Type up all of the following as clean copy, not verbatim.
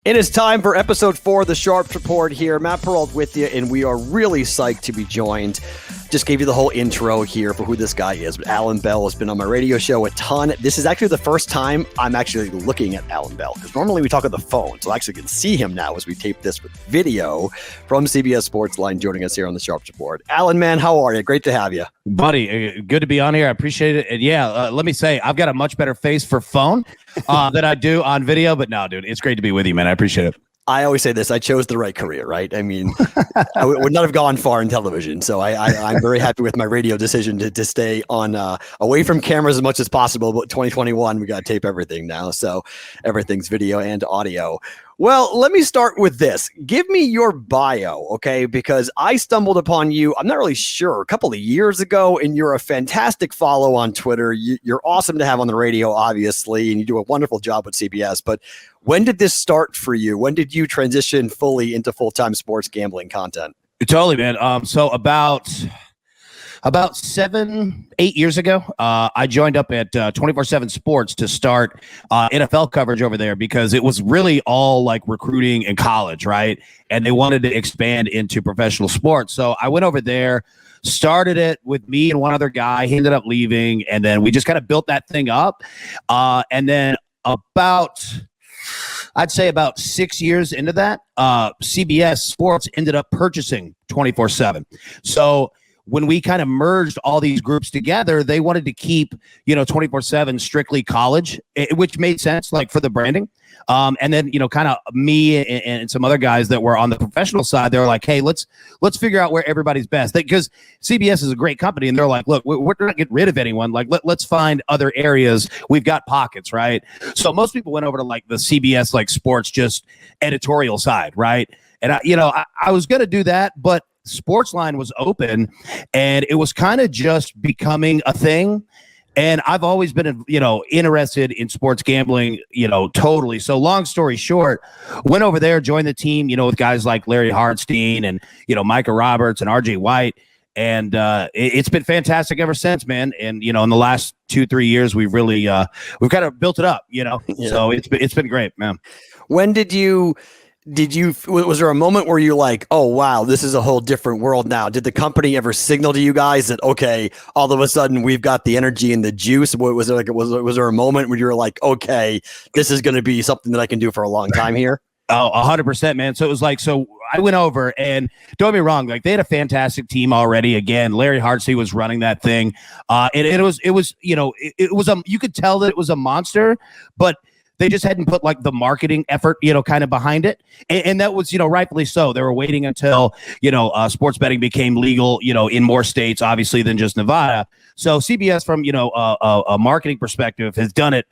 It is time for episode 4 of the Sharps Report here. Matt Perrault with you, and we are really psyched to be joined. Just gave you the whole intro here for who this guy is. But Allan Bell has been on my radio show a ton. This is actually the first time I'm actually looking at Allan Bell, because normally we talk on the phone. So I actually can see him now as we tape this with video from CBS Sports Line, joining us here on the Sharps Report. Allan, man, how are you? Great to have you. Buddy, good to be on here. I appreciate it. And yeah, let me say, I've got a much better face for phone than I do on video. But no, dude, it's great to be with you, man. I appreciate it. I always say this, I chose the right career, right? I mean, I would not have gone far in television. So I'm very happy with my radio decision to stay on away from cameras as much as possible. But 2021, we got to tape everything now. So everything's video and audio. Well, let me start with this. Give me your bio, okay? Because I stumbled upon you, I'm not really sure, a couple of years ago, and you're a fantastic follow on Twitter. You're awesome to have on the radio, obviously, and you do a wonderful job with CBS. But when did this start for you? When did you transition fully into full-time sports gambling content? Totally, man. So about 7-8 years ago, I joined up at 24/7 Sports to start NFL coverage over there, because it was really all like recruiting in college, right? And they wanted to expand into professional sports. So I went over there, started it with me and one other guy. He ended up leaving, and then we just kind of built that thing up. And then I'd say about 6 years into that, CBS Sports ended up purchasing 24/7. So when we kind of merged all these groups together, they wanted to keep, 24/7 strictly college, which made sense, like for the branding. And then, kind of me and some other guys that were on the professional side, they were like, hey, let's figure out where everybody's best. Because CBS is a great company, and they're like, look, we're not getting rid of anyone. Like, let's find other areas. We've got pockets, right? So most people went over to like the CBS, like sports, just editorial side, right? And I was going to do that, but Sportsline was open, and it was kind of just becoming a thing. And I've always been, interested in sports gambling, totally. So long story short, went over there, joined the team, with guys like Larry Hartstein and, Micah Roberts and RJ White. And it's been fantastic ever since, man. And, in the last 2-3 years, we've really, we've kind of built it up, Yeah. So it's been great, man. When was there a moment where you're like, oh, wow, this is a whole different world now? Did the company ever signal to you guys that, okay, all of a sudden we've got the energy and the juice? Was there a moment where you were like, okay, this is going to be something that I can do for a long time here? Oh, 100%, man. So it was like, so I went over, and don't get me wrong, like they had a fantastic team already. Again, Larry Hartsey was running that thing. And it was, you could tell that it was a monster, but they just hadn't put like the marketing effort, kind of behind it. And that was, rightfully so. They were waiting until, sports betting became legal, in more states, obviously, than just Nevada. So CBS from, a marketing perspective has done it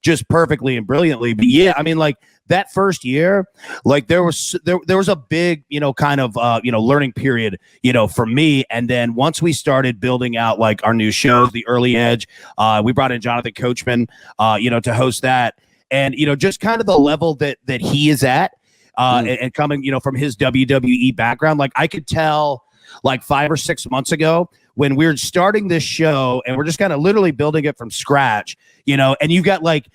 just perfectly and brilliantly. But yeah, I mean, like that first year, like there was a big, kind of, learning period, for me. And then once we started building out like our new shows, The Early Edge, we brought in Jonathan Coachman, to host that. And, just kind of the level that he is at and coming, from his WWE background, like I could tell like 5 or 6 months ago when we were starting this show and we're just kind of literally building it from scratch, and you've got like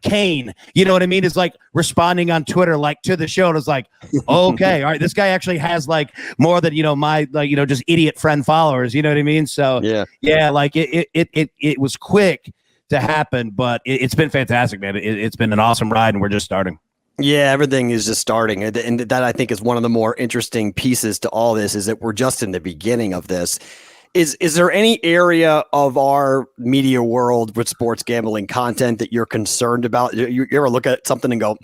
Kane, you know what I mean? Is like responding on Twitter, like to the show. And it's like, okay, all right, this guy actually has like more than, my, like, just idiot friend followers, you know what I mean? So yeah, like it was quick to happen, but it's been fantastic, man. It's been an awesome ride, and we're just starting. Yeah, everything is just starting. And that I think is one of the more interesting pieces to all this, is that we're just in the beginning of this. Is there any area of our media world with sports gambling content that you're concerned about? You ever look at something and go,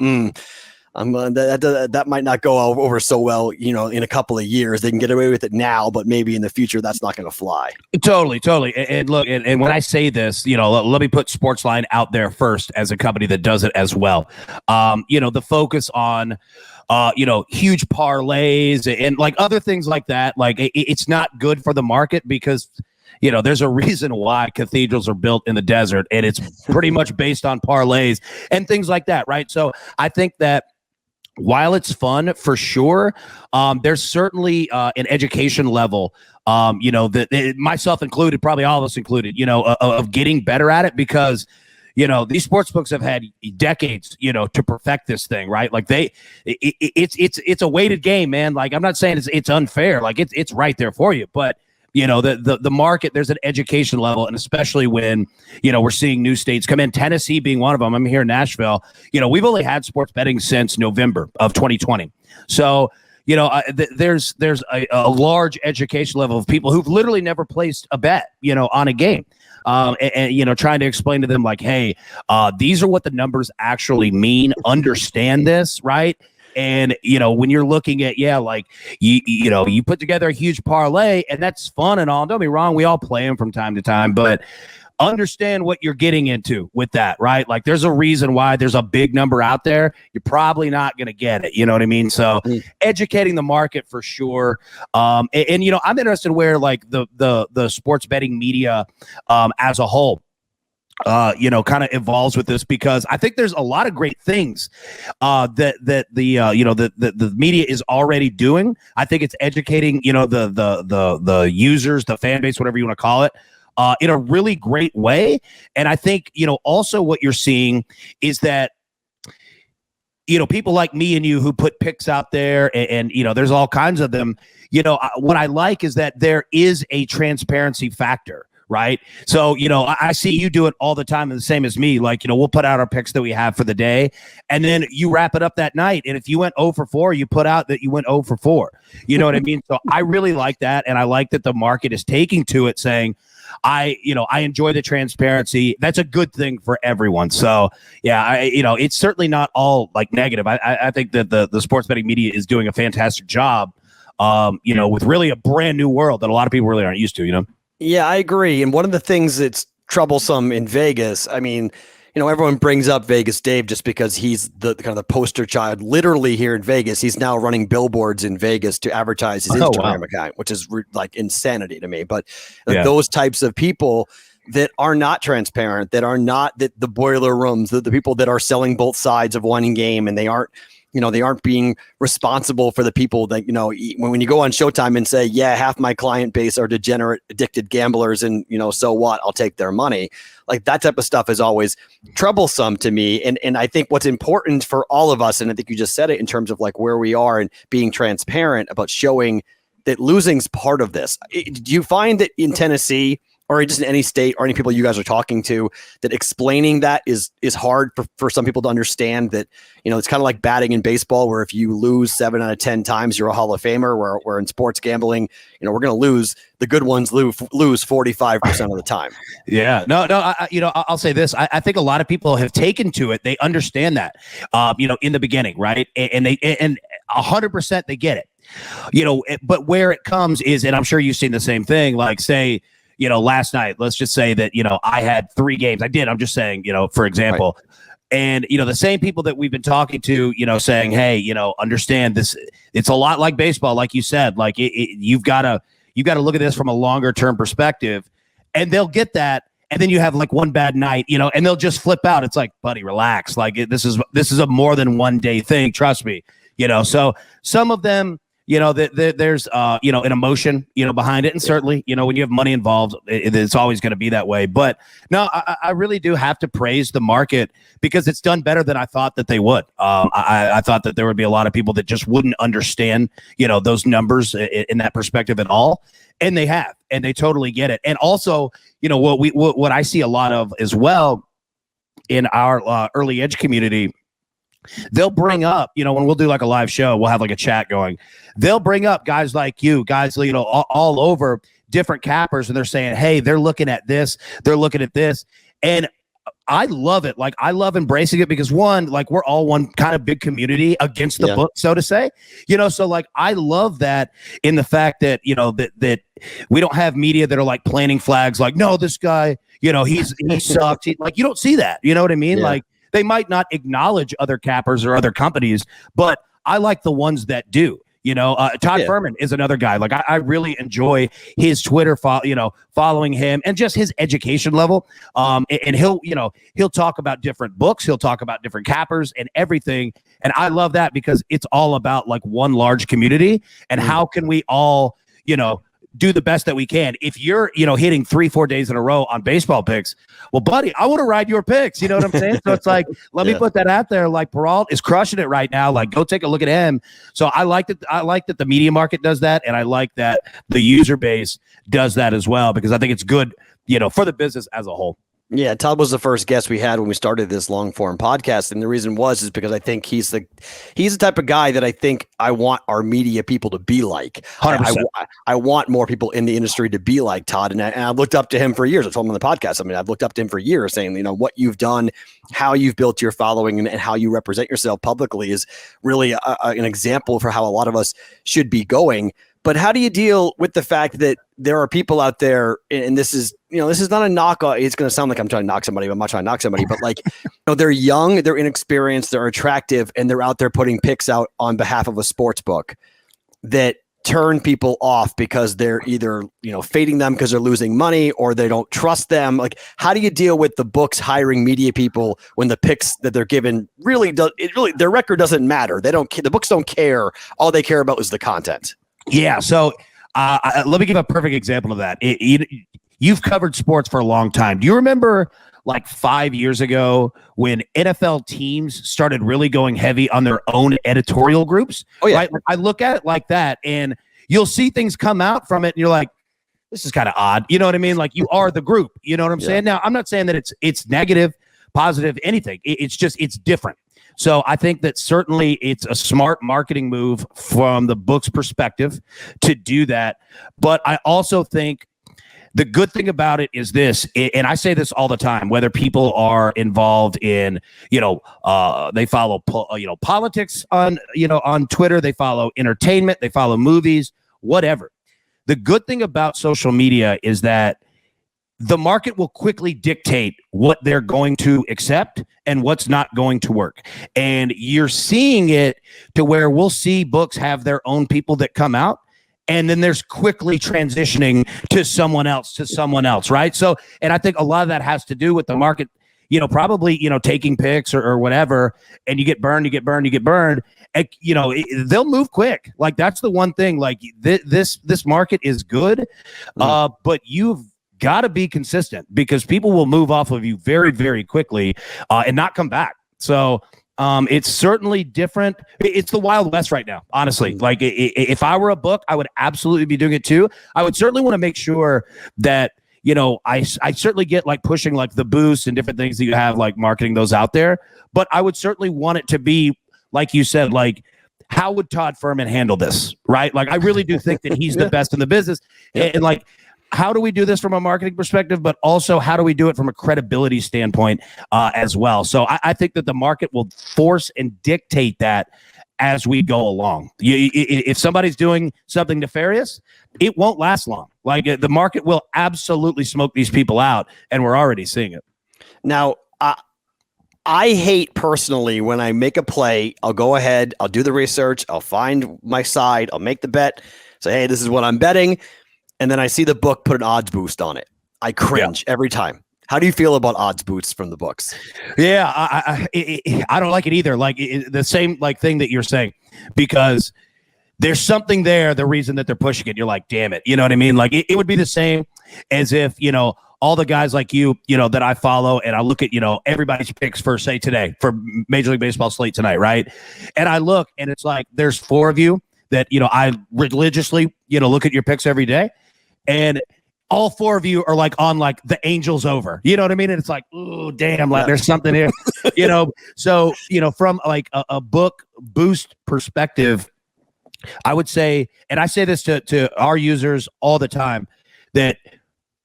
that might not go over so well, in a couple of years. They can get away with it now, but maybe in the future that's not going to fly. Totally. And look, and when I say this, let me put Sportsline out there first as a company that does it as well. The focus on huge parlays and like other things like that, like it's not good for the market, because there's a reason why cathedrals are built in the desert, and it's pretty much based on parlays and things like that, right? So I think that while it's fun for sure, there's certainly an education level, that myself included, probably all of us included, of getting better at it, because these sports books have had decades, to perfect this thing, right? Like it's a weighted game, man. Like I'm not saying it's unfair. Like it's right there for you, but the market, there's an education level, and especially when, we're seeing new states come in, Tennessee being one of them. I'm here in Nashville. We've only had sports betting since November of 2020. So, there's a large education level of people who've literally never placed a bet, on a game. And trying to explain to them like, hey, these are what the numbers actually mean. Understand this, right? And, when you're looking at, like, you put together a huge parlay, and that's fun and all. Don't be wrong. We all play them from time to time, but understand what you're getting into with that, right? Like, there's a reason why there's a big number out there. You're probably not going to get it. You know what I mean? So educating the market for sure. I'm interested where, like, the sports betting media as a whole kind of evolves with this, because I think there's a lot of great things that the media is already doing. I think it's educating, the users, the fan base, whatever you want to call it, in a really great way. And I think, also what you're seeing is that, people like me and you who put picks out there and there's all kinds of them. What I like is that there is a transparency factor. Right. So, I see you do it all the time, and the same as me. Like, we'll put out our picks that we have for the day, and then you wrap it up that night. And if you went 0 for 4, you put out that you went 0 for 4. You know what I mean? So I really like that. And I like that the market is taking to it, saying, I enjoy the transparency. That's a good thing for everyone. So, yeah, it's certainly not all like negative. I think that the sports betting media is doing a fantastic job, with really a brand new world that a lot of people really aren't used to, Yeah, I agree. And one of the things that's troublesome in Vegas, I mean, everyone brings up Vegas Dave just because he's the kind of the poster child. Literally here in Vegas, he's now running billboards in Vegas to advertise his Instagram account, which is like insanity to me. But those types of people that are not transparent, that are not the boiler rooms, the people that are selling both sides of one game, and they aren't being responsible for the people that, when you go on Showtime and say, yeah, half my client base are degenerate, addicted gamblers, and, so what, I'll take their money. Like, that type of stuff is always troublesome to me. And I think what's important for all of us, and I think you just said it in terms of like where we are and being transparent about showing that losing's part of this. Do you find that in Tennessee, or just in any state, or any people you guys are talking to, that explaining that is hard for some people to understand? That, it's kind of like batting in baseball, where if you lose 7 out of 10 times, you're a Hall of Famer, where in sports gambling, we're going to lose. The good ones lose 45% of the time. Yeah, no, I'll say this. I think a lot of people have taken to it. They understand that, in the beginning, right? And 100% they get it, but where it comes is, and I'm sure you've seen the same thing, like, say, last night, let's just say that, I had 3 games. I did. I'm just saying, for example, right. And, the same people that we've been talking to, saying, hey, understand this. It's a lot like baseball, like you said, like you've got to look at this from a longer term perspective, and they'll get that. And then you have like one bad night, and they'll just flip out. It's like, buddy, relax. Like this is a more than one day thing. Trust me, so some of them, there's an emotion, behind it. And certainly, when you have money involved, it's always going to be that way. But no, I really do have to praise the market, because it's done better than I thought that they would. I thought that there would be a lot of people that just wouldn't understand, those numbers in that perspective at all. And they have, and they totally get it. And also, what I see a lot of as well in our early edge community, they'll bring up, when we'll do like a live show, we'll have like a chat going. They'll bring up guys like you, guys, all over, different cappers, and they're saying, hey, they're looking at this, they're looking at this. And I love it. Like, I love embracing it, because one, like, we're all one kind of big community against the book, so to say, so like, I love that, in the fact that, that we don't have media that are like planting flags, like, no, this guy, he sucks. Like, you don't see that, you know what I mean? Yeah. Like, they might not acknowledge other cappers or other companies, but I like the ones that do. Todd Furman is another guy. Like, I really enjoy his Twitter, following him, and just his education level. And he'll talk about different books. He'll talk about different cappers and everything. And I love that, because it's all about like one large community, and how can we all, do the best that we can. If you're, hitting 3-4 days in a row on baseball picks, well, buddy, I want to ride your picks. You know what I'm saying? So it's like, let me put that out there. Like Peralt is crushing it right now. Like, go take a look at him. So I like that the media market does that. And I like that the user base does that as well, because I think it's good, for the business as a whole. Yeah, Todd was the first guest we had when we started this long form podcast, and the reason is because I think he's the type of guy that I think I want our media people to be like. 100%. I want more people in the industry to be like Todd, and I looked up to him for years. I told him on the podcast. I mean, I've looked up to him for years, saying what you've done, how you've built your following, and how you represent yourself publicly is really an example for how a lot of us should be going. But how do you deal with the fact that there are people out there, and this is not a knock. It's going to sound like I'm trying to knock somebody, but I'm not trying to knock somebody. But they're young, they're inexperienced, they're attractive, and they're out there putting picks out on behalf of a sports book that turn people off because they're either fading them because they're losing money or they don't trust them. Like, how do you deal with the books hiring media people when the picks that they're given really their record doesn't matter? They don't. The books don't care. All they care about is the content. Yeah. So let me give a perfect example of that. You've covered sports for a long time. Do you remember like 5 years ago when NFL teams started really going heavy on their own editorial groups? Oh, yeah. Right? Like, I look at it like that, and you'll see things come out from it, and you're like, this is kind of odd. You know what I mean? Like, you are the group. You know what I'm saying? Now, I'm not saying that it's negative, positive, anything. It's just, it's different. So I think that certainly it's a smart marketing move from the book's perspective to do that. But I also think the good thing about it is this, and I say this all the time, whether people are involved in, they follow, politics on Twitter, they follow entertainment, they follow movies, whatever. The good thing about social media is that the market will quickly dictate what they're going to accept and what's not going to work. And you're seeing it to where we'll see books have their own people that come out, and then there's quickly transitioning to someone else, right? So, and I think a lot of that has to do with the market, probably, taking picks or whatever, and you get burned. And, they'll move quick. Like, that's the one thing, like this market is good, but you've got to be consistent, because people will move off of you very, very quickly and not come back. So it's certainly different. It's the Wild West right now, honestly. Like, if I were a book, I would absolutely be doing it too. I would certainly want to make sure that, I certainly get like pushing like the boost and different things that you have, like marketing those out there. But I would certainly want it to be, like you said, like, how would Todd Furman handle this? Right? Like, I really do think that he's the best in the business. And like, how do we do this from a marketing perspective, but also how do we do it from a credibility standpoint as well? So I think that the market will force and dictate that as we go along. If somebody's doing something nefarious, it won't last long. Like, the market will absolutely smoke these people out, and we're already seeing it. Now, I hate personally when I make a play, I'll go ahead, I'll do the research, I'll find my side, I'll make the bet, say, hey, this is what I'm betting. And then I see the book put an odds boost on it. I cringe every time. How do you feel about odds boosts from the books? Yeah, I don't like it either. Like, the same like thing that you're saying, because there's something there. The reason that they're pushing it, you're like, damn it. You know what I mean? Like, it would be the same as if, all the guys like you, that I follow, and I look at, everybody's picks for, say, today, for Major League Baseball slate tonight, right? And I look, and it's like, there's 4 of you that, I religiously, look at your picks every day. And all 4 of you are like on like the Angels over, you know what I mean? And it's like, oh, damn, like there's something here, So, from like a book boost perspective, I would say, and I say this to our users all the time, that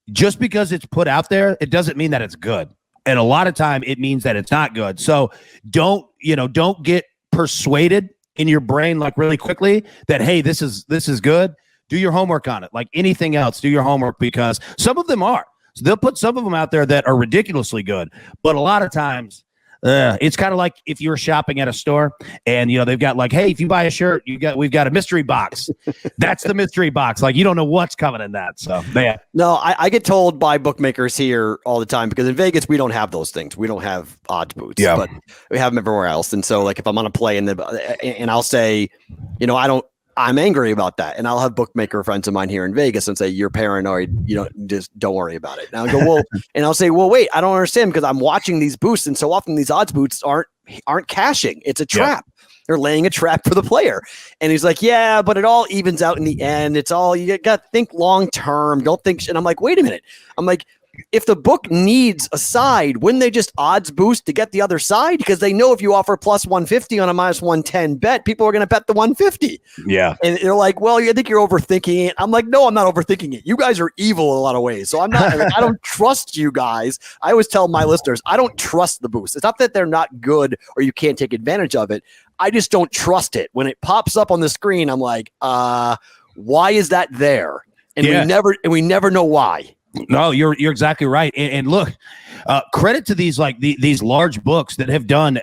just because it's put out there, it doesn't mean that it's good. And a lot of time it means that it's not good. So don't get persuaded in your brain like really quickly that, hey, this is good. Do your homework on it. Like anything else, do your homework, because some of them are. So they'll put some of them out there that are ridiculously good. But a lot of times, it's kind of like if you're shopping at a store and, they've got like, hey, if you buy a shirt, we've got a mystery box. That's the mystery box. Like, you don't know what's coming in that. So, yeah. No, I get told by bookmakers here all the time, because in Vegas, we don't have those things. We don't have odds boosts, but we have them everywhere else. And so, like, if I'm on a play and I'll say, I'm angry about that. And I'll have bookmaker friends of mine here in Vegas and say, you're paranoid. Just don't worry about it. And I'll go, well, and I'll say, well, wait, I don't understand because I'm watching these boosts. And so often these odds boosts aren't cashing. It's a trap. Yeah. They're laying a trap for the player. And he's like, yeah, but it all evens out in the end. It's all, you got to think long-term. Don't think. And I'm like, wait a minute. I'm like, if the book needs a side, wouldn't they just odds boost to get the other side? Because they know if you offer plus 150 on a minus 110 bet, people are going to bet the 150. Yeah. And they're like, well, I think you're overthinking it. I'm like, no, I'm not overthinking it. You guys are evil in a lot of ways. So I'm not, I don't trust you guys. I always tell my listeners, I don't trust the boost. It's not that they're not good or you can't take advantage of it. I just don't trust it. When it pops up on the screen, I'm like, why is that there? And we never know why. No, you're exactly right. And look, credit to these these large books that have done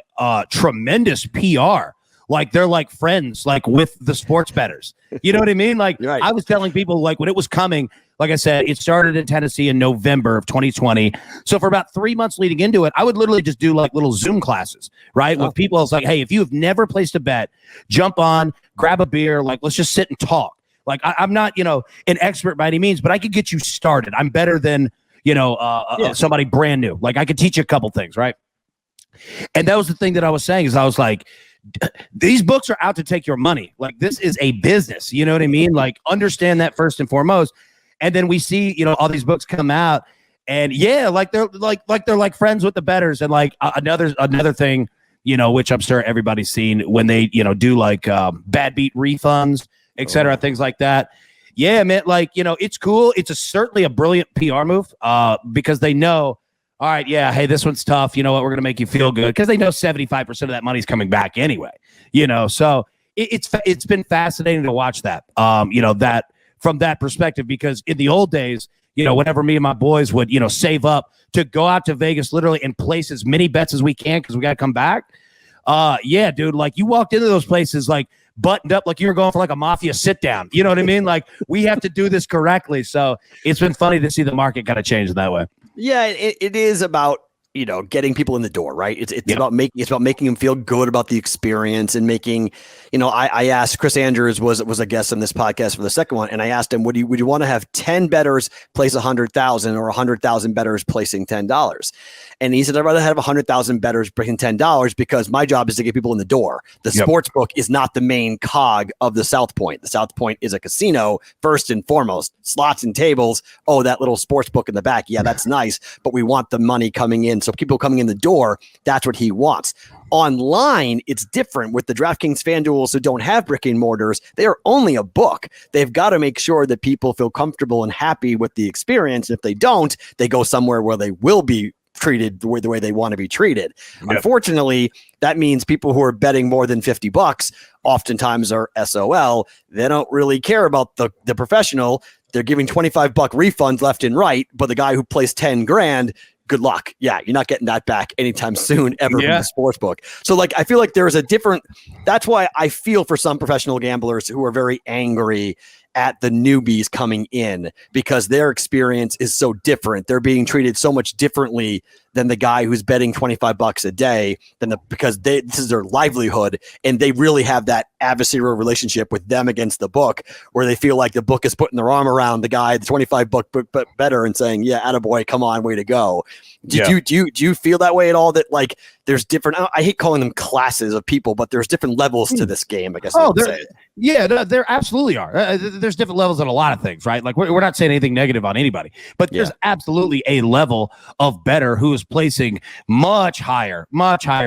tremendous PR. Like they're like friends, like with the sports bettors. You know what I mean? Like right. I was telling people, like when it was coming, like I said, it started in Tennessee in November of 2020. So for about 3 months leading into it, I would literally just do like little Zoom classes, right? With people. It's like, hey, if you have never placed a bet, jump on, grab a beer, like let's just sit and talk. Like I'm not, an expert by any means, but I could get you started. I'm better than, somebody brand new. Like I could teach you a couple things, right? And that was the thing that I was saying is I was like, these books are out to take your money. Like this is a business. You know what I mean? Like understand that first and foremost. And then we see, all these books come out, and they're like friends with the bettors. And like another thing, which I'm sure everybody's seen when they, do like bad beat refunds, et cetera, things like that. Yeah, man, like, it's cool. It's certainly a brilliant PR move because they know, all right, yeah, hey, this one's tough. You know what? We're going to make you feel good because they know 75% of that money's coming back anyway, So it's been fascinating to watch that, that from that perspective, because in the old days, whenever me and my boys would, save up to go out to Vegas literally and place as many bets as we can because we got to come back. Yeah, dude, like you walked into those places like buttoned up like you were going for like a mafia sit down. You know what I mean? Like we have to do this correctly. So it's been funny to see the market kind of change that way. Yeah, it is about, getting people in the door, right? It's about making them feel good about the experience and making, I asked Chris Andrews was a guest on this podcast for the second one. And I asked him, would you want to have 10 bettors place 100,000 or 100,000 bettors placing $10? And he said, I'd rather have 100,000 bettors bringing $10 because my job is to get people in the door. The sports book is not the main cog of the South Point. The South Point is a casino first and foremost, slots and tables. Oh, that little sports book in the back. Yeah, that's nice. But we want the money coming in. So people coming in the door, that's what he wants. Online, it's different with the DraftKings FanDuels who don't have brick and mortars. They are only a book. They've got to make sure that people feel comfortable and happy with the experience. And if they don't, they go somewhere where they will be treated the way they want to be treated. Yep. Unfortunately, that means people who are betting more than $50 oftentimes are SOL. They don't really care about the professional. They're giving $25 refunds left and right, but the guy who placed 10 grand, good luck. Yeah, you're not getting that back anytime soon ever from the sports book. So like, I feel like there's a different, that's why I feel for some professional gamblers who are very angry at the newbies coming in because their experience is so different. They're being treated so much differently than the guy who's betting $25 a day because this is their livelihood and they really have that adversarial relationship with them against the book where they feel like the book is putting their arm around the guy, the $25 better and saying, yeah, attaboy, come on, way to go. Do you feel that way at all that like there's different, I hate calling them classes of people, but there's different levels to this game, I guess. There absolutely are. There's different levels on a lot of things, right? Like we're not saying anything negative on anybody, but there's absolutely a level of bettor who is placing much higher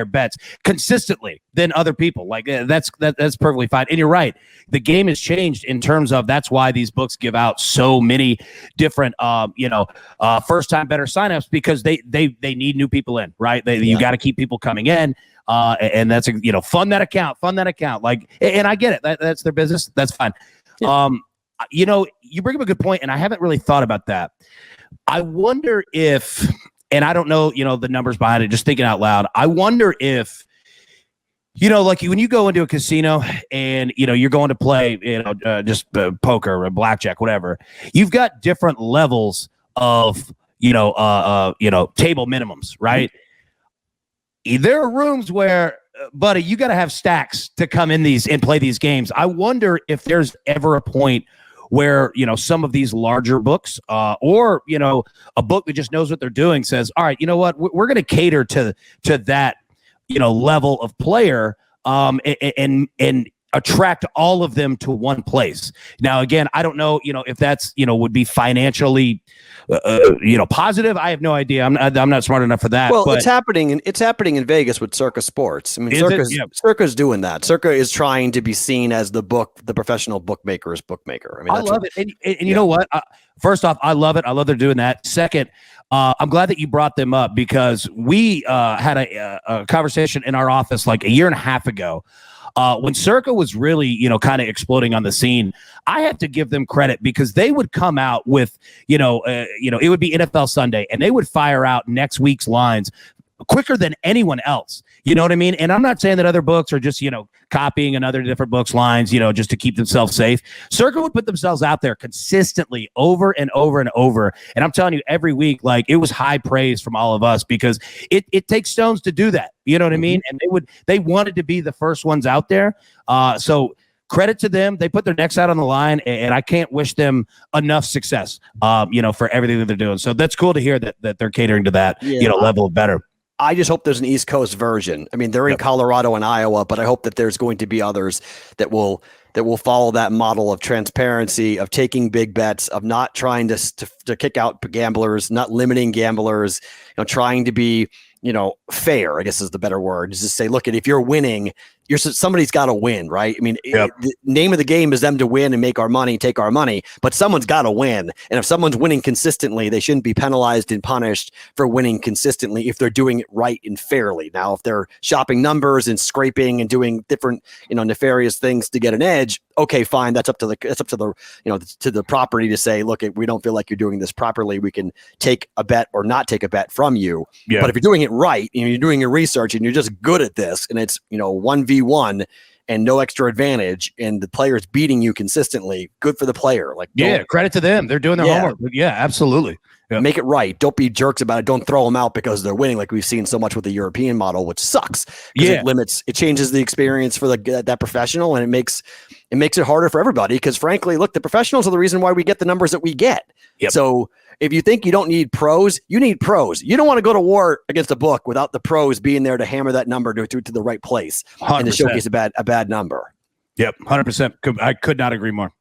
bets consistently than other people. Like that's perfectly fine. And you're right. The game has changed in terms of that's why these books give out so many different, first time bettor signups because they need new people in, right? You got to keep people coming in. And that's, fund that account. Like, and I get it. That's their business. That's fine. Yeah. You bring up a good point, and I haven't really thought about that. I wonder if, and I don't know, the numbers behind it, just thinking out loud. I wonder if, like when you go into a casino and, you're going to play, just poker or blackjack, whatever, you've got different levels of, table minimums, right? There are rooms where buddy, you got to have stacks to come in these and play these games. I wonder if there's ever a point where, some of these larger books or, a book that just knows what they're doing says, all right, you know what, we're going to cater to that, level of player and attract all of them to one place. Now, again, I don't know, if that's, would be financially, positive. I have no idea. I'm not smart enough for that. Well, but it's happening in Vegas with Circa Sports. I mean, Circa's doing that. Circa is trying to be seen as the professional bookmaker's bookmaker. I mean, I love it. And you know what? First off, I love it. I love they're doing that. Second, I'm glad that you brought them up because we had a conversation in our office like a year and a half ago. When Circa was really, kind of exploding on the scene, I have to give them credit because they would come out with, it would be NFL Sunday and they would fire out next week's lines quicker than anyone else. You know what I mean? And I'm not saying that other books are just, copying another different books lines, just to keep themselves safe. Circa would put themselves out there consistently over and over and over. And I'm telling you, every week, like it was high praise from all of us because it takes stones to do that. You know what I mean? And they wanted to be the first ones out there. So credit to them. They put their necks out on the line, and I can't wish them enough success, for everything that they're doing. So that's cool to hear that they're catering to that, level of better. I just hope there's an East Coast version. I mean, they're in Colorado and Iowa, but I hope that there's going to be others that will follow that model of transparency, of taking big bets, of not trying to kick out gamblers, not limiting gamblers, trying to be, fair, I guess is the better word, is to say, look, if you're winning, somebody's got to win, right? I mean, the name of the game is them to win and make our money, take our money, but someone's got to win. And if someone's winning consistently, they shouldn't be penalized and punished for winning consistently if they're doing it right and fairly. Now, if they're shopping numbers and scraping and doing different, nefarious things to get an edge, okay, fine. That's up to the property to say, look, if we don't feel like you're doing this properly, we can take a bet or not take a bet from you. Yeah. But if you're doing it right, you're doing your research and you're just good at this, and it's 1v1 and no extra advantage, and the player's beating you consistently, good for the player. Like, credit to them. They're doing their homework. Yeah, absolutely. Yeah. Make it right. Don't be jerks about it. Don't throw them out because they're winning, like we've seen so much with the European model, which sucks. Yeah, it changes the experience for that professional, and it makes it harder for everybody. Because frankly, look, the professionals are the reason why we get the numbers that we get. Yep. So if you think you don't need pros, you need pros. You don't want to go to war against a book without the pros being there to hammer that number to the right place 100%. And to showcase a bad number. Yep, 100%. I could not agree more.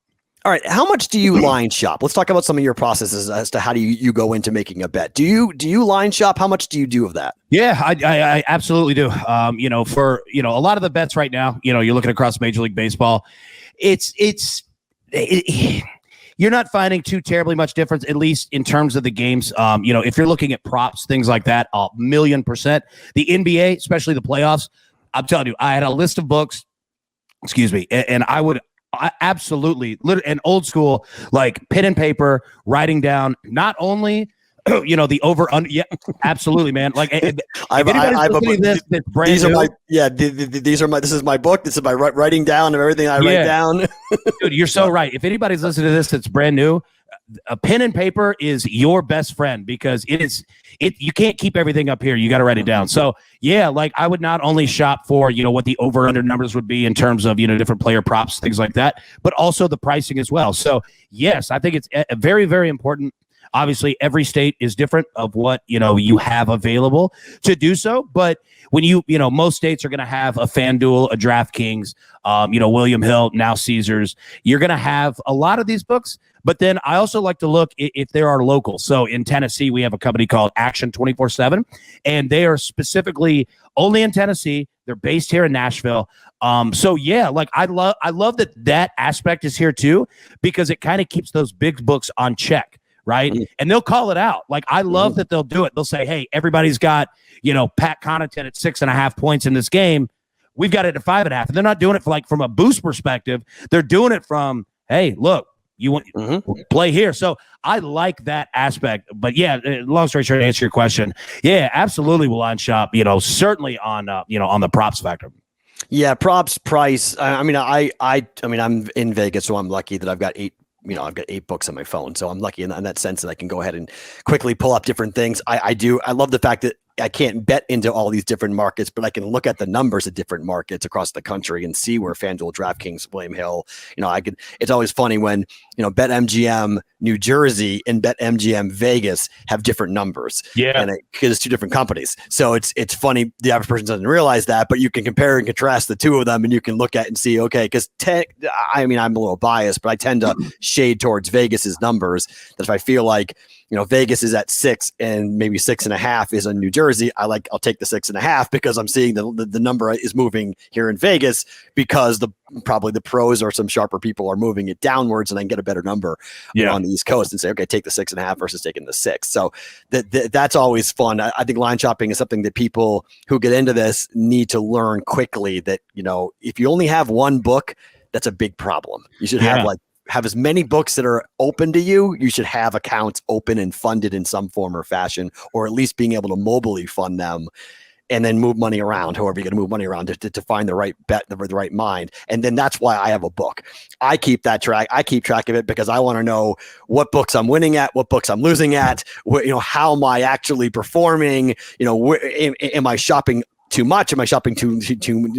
All right, how much do you line shop? Let's talk about some of your processes as to how do you go into making a bet. Do you line shop? How much do you do of that? Yeah, I absolutely do. For a lot of the bets right now, you're looking across Major League Baseball. You're not finding too terribly much difference, at least in terms of the games. If you're looking at props, things like that, 1,000,000%. The NBA, especially the playoffs, I'm telling you, I had a list of books, and I absolutely, an old school, like pen and paper, writing down not only the over under. Yeah, absolutely, man. Like this is my book. This is my writing down of everything I write down. Dude, you're so right. If anybody's listening to this that's brand new, a pen and paper is your best friend because you can't keep everything up here. You got to write it down. So like I would not only shop for, what the over under numbers would be in terms of, different player props, things like that, but also the pricing as well. So yes, I think it's very, very important. Obviously, every state is different of what, you have available to do so. But when most states are going to have a FanDuel, a DraftKings, William Hill, now Caesars, you're going to have a lot of these books. But then I also like to look if there are local. So in Tennessee, we have a company called Action 24/7, and they are specifically only in Tennessee. They're based here in Nashville. Like I love that aspect is here too, because it kind of keeps those big books on check. Right. Mm-hmm. And they'll call it out. Like, I love that they'll do it. They'll say, hey, everybody's got, Pat Connaughton at 6.5 points in this game. We've got it at 5.5. And they're not doing it from a boost perspective. They're doing it from, hey, look, you want play here. So I like that aspect. But long story short, to answer your question. Yeah, absolutely. We'll line shop, certainly on the props factor. Yeah. Props, price. I'm in Vegas, so I'm lucky that I've got 8 books on my phone. So I'm lucky in that sense that I can go ahead and quickly pull up different things. I love the fact that I can't bet into all these different markets, but I can look at the numbers of different markets across the country and see where FanDuel, DraftKings, William Hill, it's always funny when, BetMGM New Jersey and BetMGM Vegas have different numbers. Yeah. And because it's two different companies. So it's funny. The average person doesn't realize that, but you can compare and contrast the two of them and you can look at and see, okay, because I'm a little biased, but I tend to shade towards Vegas's numbers. That if I feel like, Vegas is at 6 and maybe 6.5 is in New Jersey, I'll take the 6.5 because I'm seeing the number is moving here in Vegas because probably the pros or some sharper people are moving it downwards and I can get a better number on the East Coast and say, okay, take the 6.5 versus taking the 6. So that's always fun. I think line shopping is something that people who get into this need to learn quickly that, if you only have one book, that's a big problem. You should have as many books that are open to you. You should have accounts open and funded in some form or fashion, or at least being able to mobily fund them and then move money around, however you're going to move money around to find the right bet, the right mind. And then that's why I have a book. I keep track of it because I want to know what books I'm winning at, what books I'm losing at, how am I actually performing? Am I shopping too much? Am I shopping too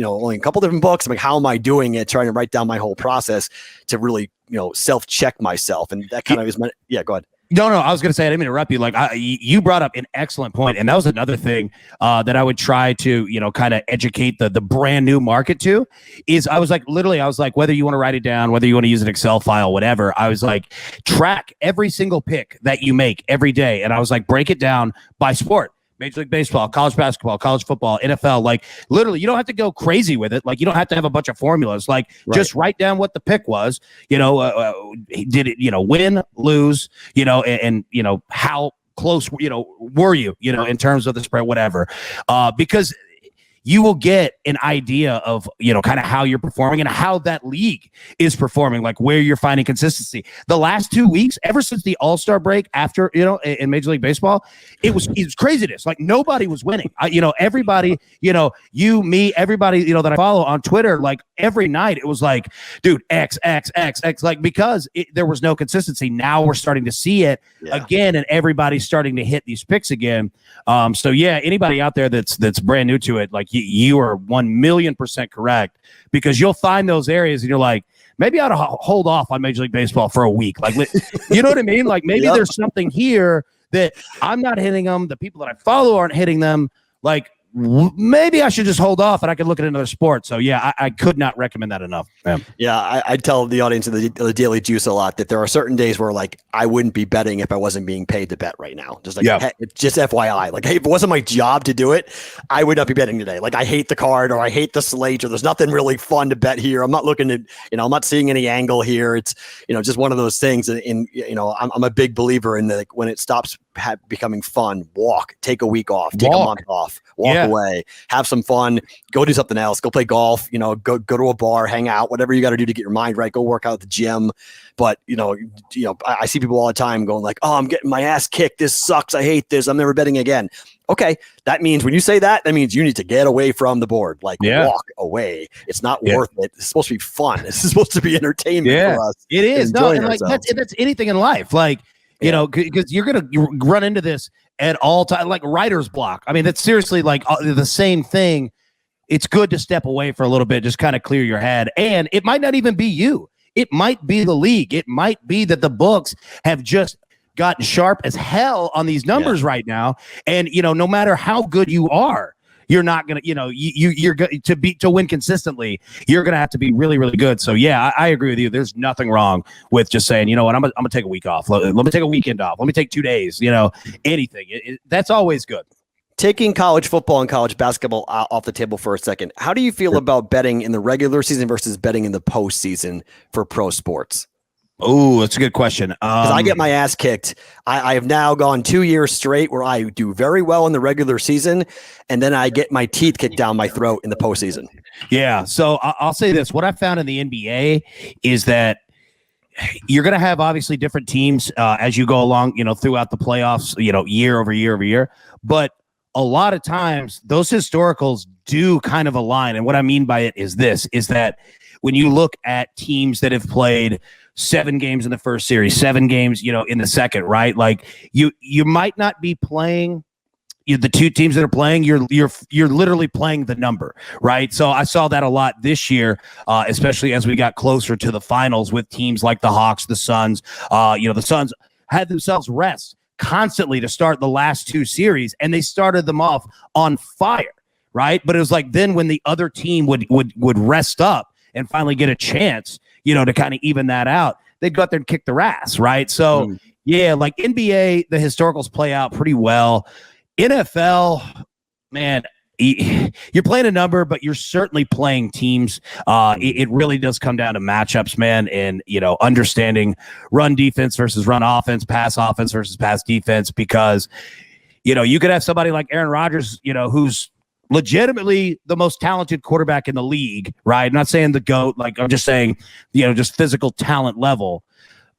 only a couple different books? I'm like, how am I doing it? Trying to write down my whole process to really, self-check myself. And that kind of is go ahead. No, I was going to say, I didn't mean to interrupt you. Like you brought up an excellent point, and that was another thing that I would try to, kind of educate the brand new market to. Is I was like, whether you want to write it down, whether you want to use an Excel file, whatever. I was like, track every single pick that you make every day, and I was like, break it down by sport. Major League Baseball, college basketball, college football, NFL, like literally you don't have to go crazy with it. Like you don't have to have a bunch of formulas. Like just write down what the pick was, did it, win, lose, and how close, were you, in terms of the spread, whatever. Because you will get an idea of, kind of how you're performing and how that league is performing, like where you're finding consistency. The last 2 weeks, ever since the All-Star break after, in Major League Baseball, it was craziness. Like nobody was winning. Everybody, you, me, everybody, that I follow on Twitter, like every night it was like, dude, X, like because there was no consistency. Now we're starting to see it again, and everybody's starting to hit these picks again. So yeah, anybody out there that's brand new to it, like you are 1,000,000% correct, because you'll find those areas and you're like, maybe I ought to hold off on Major League Baseball for a week. Like, you know what I mean? Like maybe there's something here that I'm not hitting them. The people that I follow aren't hitting them. Like maybe I should just hold off and I could look at another sport. So yeah, I could not recommend that enough. Yeah, I tell the audience of the Daily Juice a lot that there are certain days where like I wouldn't be betting if I wasn't being paid to bet right now. Just like just FYI, like hey, if it wasn't my job to do it, I would not be betting today. Like I hate the card or I hate the slate or there's nothing really fun to bet here. I'm not looking at I'm not seeing any angle here. It's just one of those things. And I'm a big believer in like when it stops becoming fun, take a week off, take a month off, walk away, have some fun, go do something else, go play golf, go to a bar, hang out, whatever you got to do to get your mind right, go work out at the gym. But, I see people all the time going like, oh, I'm getting my ass kicked. This sucks. I hate this. I'm never betting again. Okay. That means when you say that means you need to get away from the board, like walk away. It's not worth it. It's supposed to be fun. This is supposed to be entertainment for us. It is. No, and like that's anything in life. Like, because you're going to run into this at all time, like writer's block. I mean, that's seriously like the same thing. It's good to step away for a little bit, just kind of clear your head. And it might not even be you. It might be the league. It might be that the books have just gotten sharp as hell on these numbers right now. And, no matter how good you are, you're not going to, you're going to win consistently. You're going to have to be really, really good. So yeah, I agree with you. There's nothing wrong with just saying, you know what, I'm going to take a week off. Let me take a weekend off. Let me take 2 days, anything. That's always good. Taking college football and college basketball off the table for a second, how do you feel about betting in the regular season versus betting in the postseason for pro sports? Oh, that's a good question. Because I get my ass kicked. I have now gone 2 years straight where I do very well in the regular season, and then I get my teeth kicked down my throat in the postseason. Yeah. So I'll say this. What I found in the NBA is that you're going to have obviously different teams as you go along, throughout the playoffs, year over year over year. But a lot of times those historicals do kind of align. And what I mean by it is that when you look at teams that have played 7 games in the first series, 7 games, in the second, right? Like you might not be playing the two teams that are playing, you're literally playing the number, right? So I saw that a lot this year, especially as we got closer to the finals with teams like the Hawks, the Suns. The Suns had themselves rest constantly to start the last two series, and they started them off on fire, right? But it was like then when the other team would rest up and finally get a chance, to kind of even that out, they'd go out there and kick their ass, right? So yeah, like NBA, the historicals play out pretty well. NFL, man, you're playing a number, but you're certainly playing teams. It really does come down to matchups, man, and understanding run defense versus run offense versus pass defense, because you could have somebody like Aaron Rodgers, who's legitimately the most talented quarterback in the league, right? I'm not saying the GOAT, like I'm just saying, just physical talent level.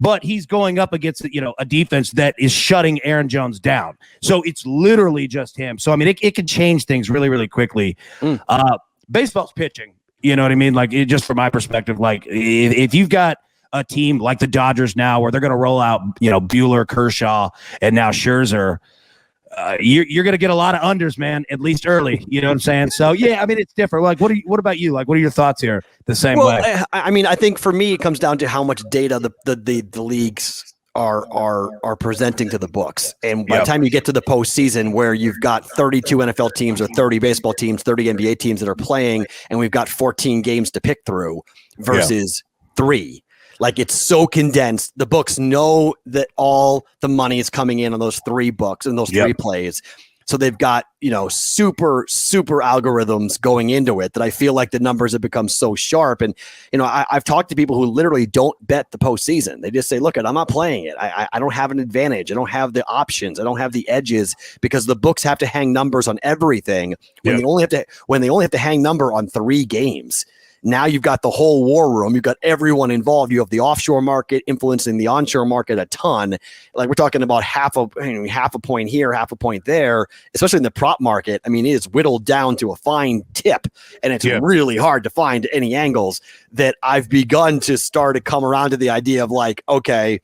But he's going up against, a defense that is shutting Aaron Jones down. So it's literally just him. So, I mean, it can change things really, really quickly. Baseball's pitching, you know what I mean? Like, just from my perspective, like if you've got a team like the Dodgers now where they're going to roll out, Buehler, Kershaw, and now Scherzer, you're going to get a lot of unders, man, at least early. You know what I'm saying? So, yeah, I mean, it's different. Like, what about you? Like, what are your thoughts here the same way? I mean, I think for me, it comes down to how much data the leagues are presenting to the books. And by the time you get to the postseason where you've got 32 NFL teams or 30 baseball teams, 30 NBA teams that are playing, and we've got 14 games to pick through versus 3. Like, it's so condensed. The books know that all the money is coming in on those 3 books and those 3 plays. So they've got, super, super algorithms going into it that I feel like the numbers have become so sharp. And, I've talked to people who literally don't bet the postseason. They just say, look, I'm not playing it. I don't have an advantage. I don't have the options. I don't have the edges, because the books have to hang numbers on everything when they only have to hang number on 3 games. Now you've got the whole war room. You've got everyone involved. You have the offshore market influencing the onshore market a ton. Like, we're talking about half a point here, half a point there, especially in the prop market. I mean, it is whittled down to a fine tip, and it's really hard to find any angles that I've begun to start to come around to the idea of, like, okay,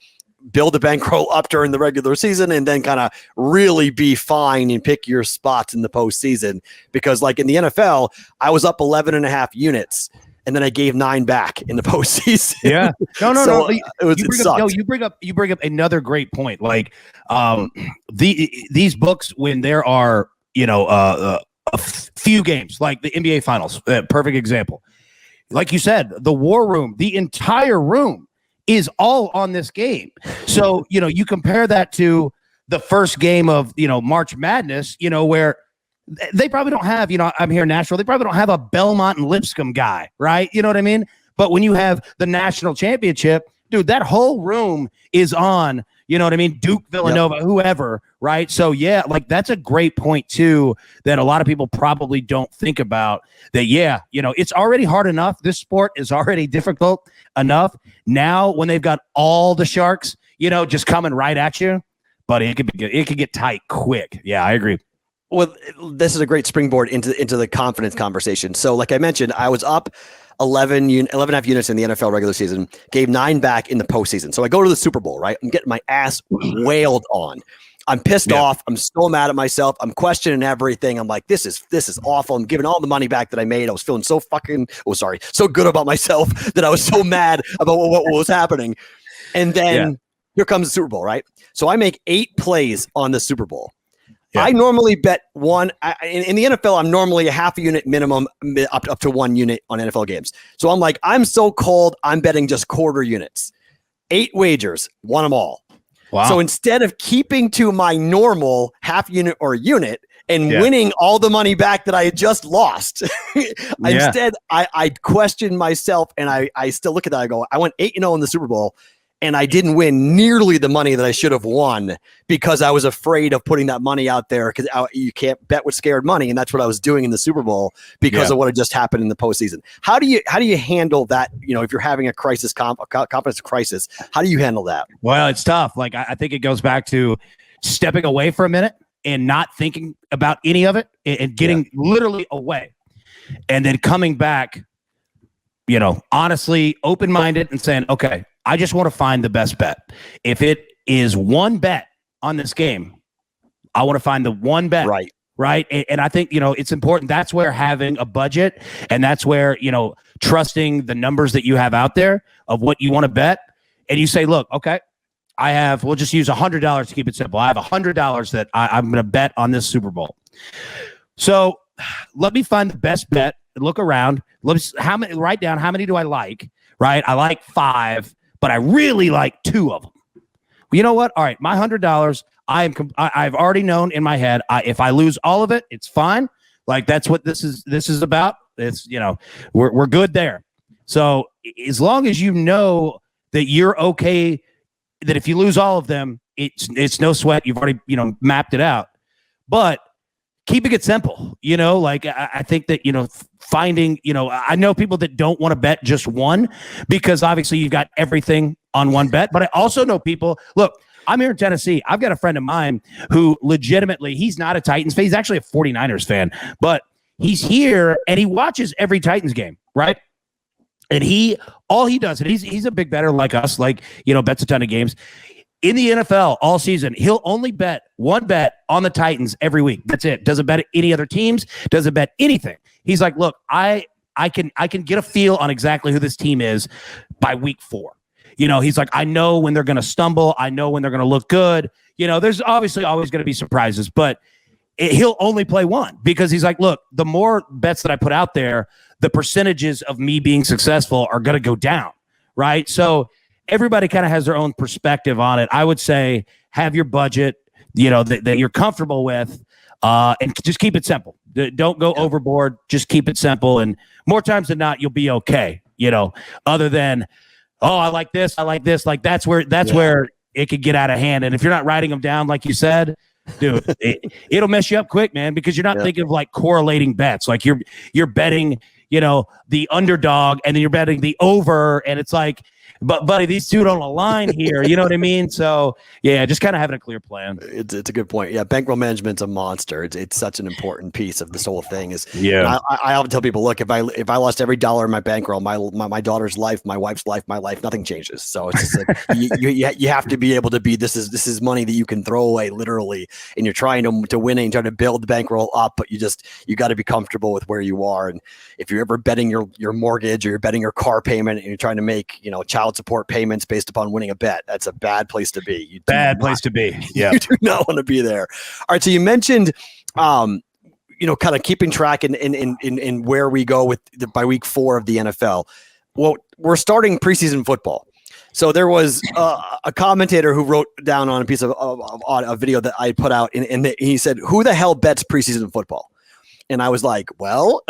build a bankroll up during the regular season and then kind of really be fine and pick your spots in the postseason. Because, like, in the NFL, I was up 11.5 units. And then I gave 9 back in the postseason. Yeah, no. You bring up another great point. Like, these books, when there are a few games, like the NBA Finals, perfect example. Like you said, the war room, the entire room is all on this game. So you compare that to the first game of March Madness, where they probably don't have, I'm here in Nashville, they probably don't have a Belmont and Lipscomb guy, right? You know what I mean? But when you have the national championship, dude, that whole room is on, you know what I mean? Duke, Villanova, whoever, right? So, yeah, like, that's a great point, too, that a lot of people probably don't think about. That, it's already hard enough. This sport is already difficult enough. Now, when they've got all the sharks, just coming right at you, but it could get tight quick. Yeah, I agree. Well, this is a great springboard into the confidence conversation. So, like I mentioned, I was up 11.5 units in the NFL regular season, gave 9 back in the postseason. So I go to the Super Bowl, right? I'm getting my ass wailed on. I'm pissed off. I'm so mad at myself. I'm questioning everything. I'm like, this is awful. I'm giving all the money back that I made. I was feeling so so good about myself that I was so mad about what was happening. And then here comes the Super Bowl, right? So I make 8 plays on the Super Bowl. Yeah. I normally bet one in the NFL. I'm normally a half a unit minimum, up to 1 unit on NFL games. So I'm like, I'm so cold, I'm betting just quarter units. 8 wagers, won them all. Wow. So instead of keeping to my normal half unit or unit and winning all the money back that I had just lost, instead I questioned myself, and I still look at that. I go, I went 8-0 in the Super Bowl, and I didn't win nearly the money that I should have won because I was afraid of putting that money out there, because you can't bet with scared money. And that's what I was doing in the Super Bowl because of what had just happened in the postseason. How do you handle that? If you're having a crisis, confidence crisis, how do you handle that? Well, it's tough. Like, I think it goes back to stepping away for a minute and not thinking about any of it and getting literally away, and then coming back, honestly, open-minded and saying, okay, I just want to find the best bet. If it is one bet on this game, I want to find the one bet. Right. Right. And I think, it's important. That's where having a budget, and that's where, trusting the numbers that you have out there of what you want to bet. And you say, look, okay, we'll just use $100 to keep it simple. I have $100 that I'm going to bet on this Super Bowl. So let me find the best bet, look around. Write down how many do I like, right? I like 5, but I really like 2 of them. Well, you know what? All right, my $100, I've already known in my head, if I lose all of it, it's fine. Like, that's what this is about. It's, we're good there. So as long as you know that you're okay, that if you lose all of them, it's no sweat. You've already, mapped it out. But keeping it simple, like I think that, finding, I know people that don't want to bet just one, because obviously you've got everything on one bet. But I also know people, look, I'm here in Tennessee. I've got a friend of mine who legitimately, he's not a Titans fan. He's actually a 49ers fan, but he's here and he watches every Titans game, right? And all he does, and he's a big bettor like us, like, bets a ton of games. In the NFL all season, he'll only bet one bet on the Titans every week. That's it. Doesn't bet any other teams, doesn't bet anything. He's like, look, I can get a feel on exactly who this team is by week 4. He's like, I know when they're going to stumble. I know when they're going to look good. There's obviously always going to be surprises, but he'll only play one, because he's like, look, the more bets that I put out there, the percentages of me being successful are going to go down, right? So everybody kind of has their own perspective on it. I would say have your budget, that you're comfortable with, and just keep it simple. Don't go overboard. Just keep it simple. And more times than not, you'll be okay, other than, oh, I like this. Like, that's where it could get out of hand. And if you're not writing them down, like you said, dude, it'll mess you up quick, man, because you're not thinking of like correlating bets. Like you're betting, the underdog, and then you're betting the over, and it's like, but buddy, these two don't align here. You know what I mean? So yeah, just kind of having a clear plan. It's a good point. Yeah, bankroll management's a monster. It's such an important piece of this whole thing. I often tell people, look, if I lost every dollar in my bankroll, my daughter's life, my wife's life, my life, nothing changes. So it's just like, you have to be able to be. This is money that you can throw away literally, and you're trying to win and trying to build the bankroll up, but you got to be comfortable with where you are. And if you're ever betting your mortgage, or you're betting your car payment, and you're trying to make child support payments based upon winning a bet, that's a bad place to be. Bad place to be. Yeah, you do not want to be there. All right, so you mentioned kind of keeping track in where we go with by week 4 of the NFL. Well, we're starting preseason football. So there was a commentator who wrote down on a piece of a video that I put out, and he said, who the hell bets preseason football? And I was like, well,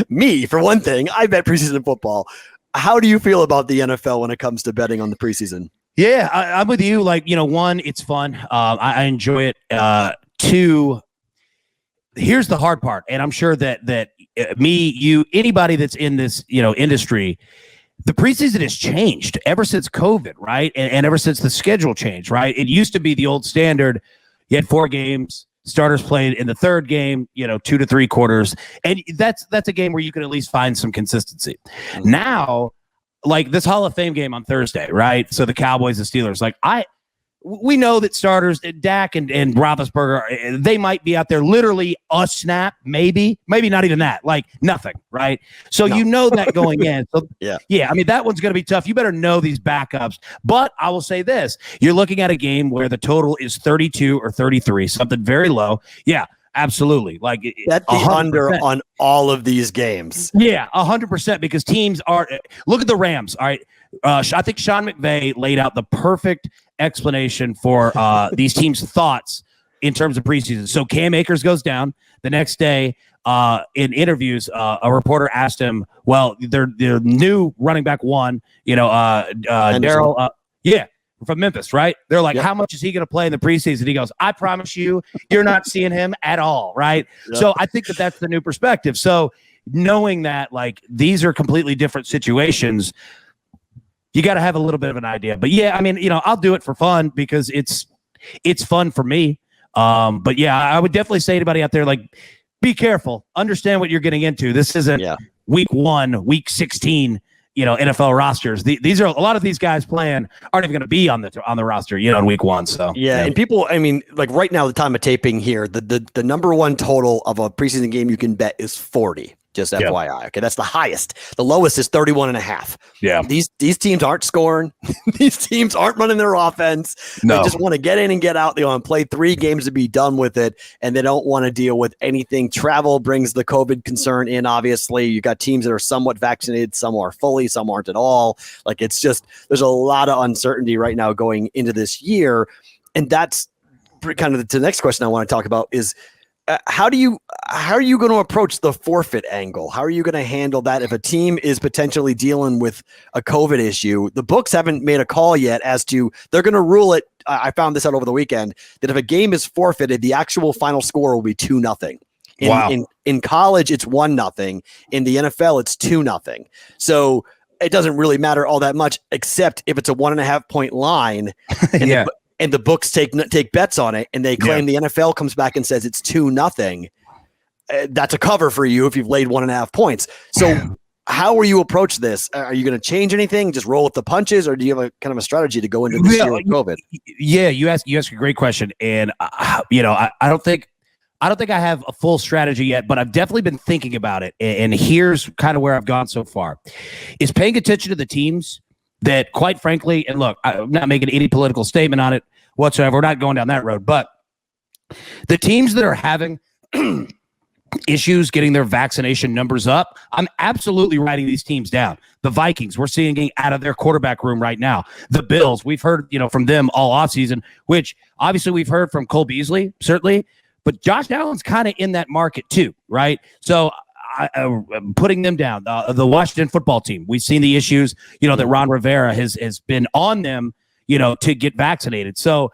me, for one thing. I bet preseason football. How do you feel about the NFL when it comes to betting on the preseason? Yeah, I'm with you. Like, one, it's fun. I enjoy it. 2, here's the hard part. And I'm sure that me, you, anybody that's in this, industry, the preseason has changed ever since COVID, right? And ever since the schedule changed, right? It used to be the old standard. You had 4 games. Starters played in the 3rd game, 2 to 3 quarters. And that's a game where you can at least find some consistency. Mm-hmm. Now, like this Hall of Fame game on Thursday, right? So the Cowboys and Steelers, like we know that starters, Dak and Roethlisberger, they might be out there literally a snap, maybe not even that, like nothing, right? So no. That going in. So yeah, I mean, that one's going to be tough. You better know these backups. But I will say this, you're looking at a game where the total is 32 or 33, something very low. Yeah, absolutely. Like bet the 100%. Under on all of these games. Yeah, 100%, because teams are, look at the Rams. All right. I think Sean McVay laid out the perfect explanation for these teams' thoughts in terms of preseason. So Cam Akers goes down the next day. In interviews, a reporter asked him, well, their new running back one, Daryl, from Memphis, right? They're like, how much is he going to play in the preseason? He goes, I promise you're not seeing him at all, right? Yep. So I think that's the new perspective. So knowing that, like, these are completely different situations, you got to have a little bit of an idea. But yeah, I mean, I'll do it for fun because it's fun for me. But yeah, I would definitely say to anybody out there, like, be careful, understand what you're getting into. This isn't week 1, week 16, NFL rosters. These are a lot of these guys playing aren't even going to be on the roster, in week one. So and people, I mean, like right now, the time of taping here, the number one total of a preseason game you can bet is 40. Just FYI. Okay, that's the highest. The lowest is 31.5. Yeah. These teams aren't scoring. These teams aren't running their offense. No. They just want to get in and get out. They want to play 3 games to be done with it, and they don't want to deal with anything. Travel brings the COVID concern in, obviously. You got teams that are somewhat vaccinated, some are fully, some aren't at all. Like, it's just, there's a lot of uncertainty right now going into this year. And that's kind of the next question I want to talk about is, how are you going to approach the forfeit angle? How are you going to handle that if a team is potentially dealing with a COVID issue? The books haven't made a call yet as to, they're going to rule it. I found this out over the weekend, that if a game is forfeited, the actual final score will be 2-0. In college, it's 1-0. In the NFL, it's 2-0. So it doesn't really matter all that much, except if it's a 1.5 point line. And the books take bets on it, and they claim the NFL comes back and says it's 2-0. That's a cover for you if you've laid 1.5 points. So how will you approach this? Are you going to change anything? Just roll with the punches, or do you have a kind of a strategy to go into this year with COVID? Yeah, you ask a great question, and I don't think I have a full strategy yet, but I've definitely been thinking about it. And here's kind of where I've gone so far: is paying attention to the teams that, quite frankly, and look, I'm not making any political statement on it whatsoever. We're not going down that road. But the teams that are having issues getting their vaccination numbers up, I'm absolutely writing these teams down. The Vikings, we're seeing getting out of their quarterback room right now. The Bills, we've heard from them all offseason, which obviously we've heard from Cole Beasley, certainly. But Josh Allen's kind of in that market too, right? So I'm putting them down. The Washington football team, we've seen the issues, that Ron Rivera has been on them, to get vaccinated. So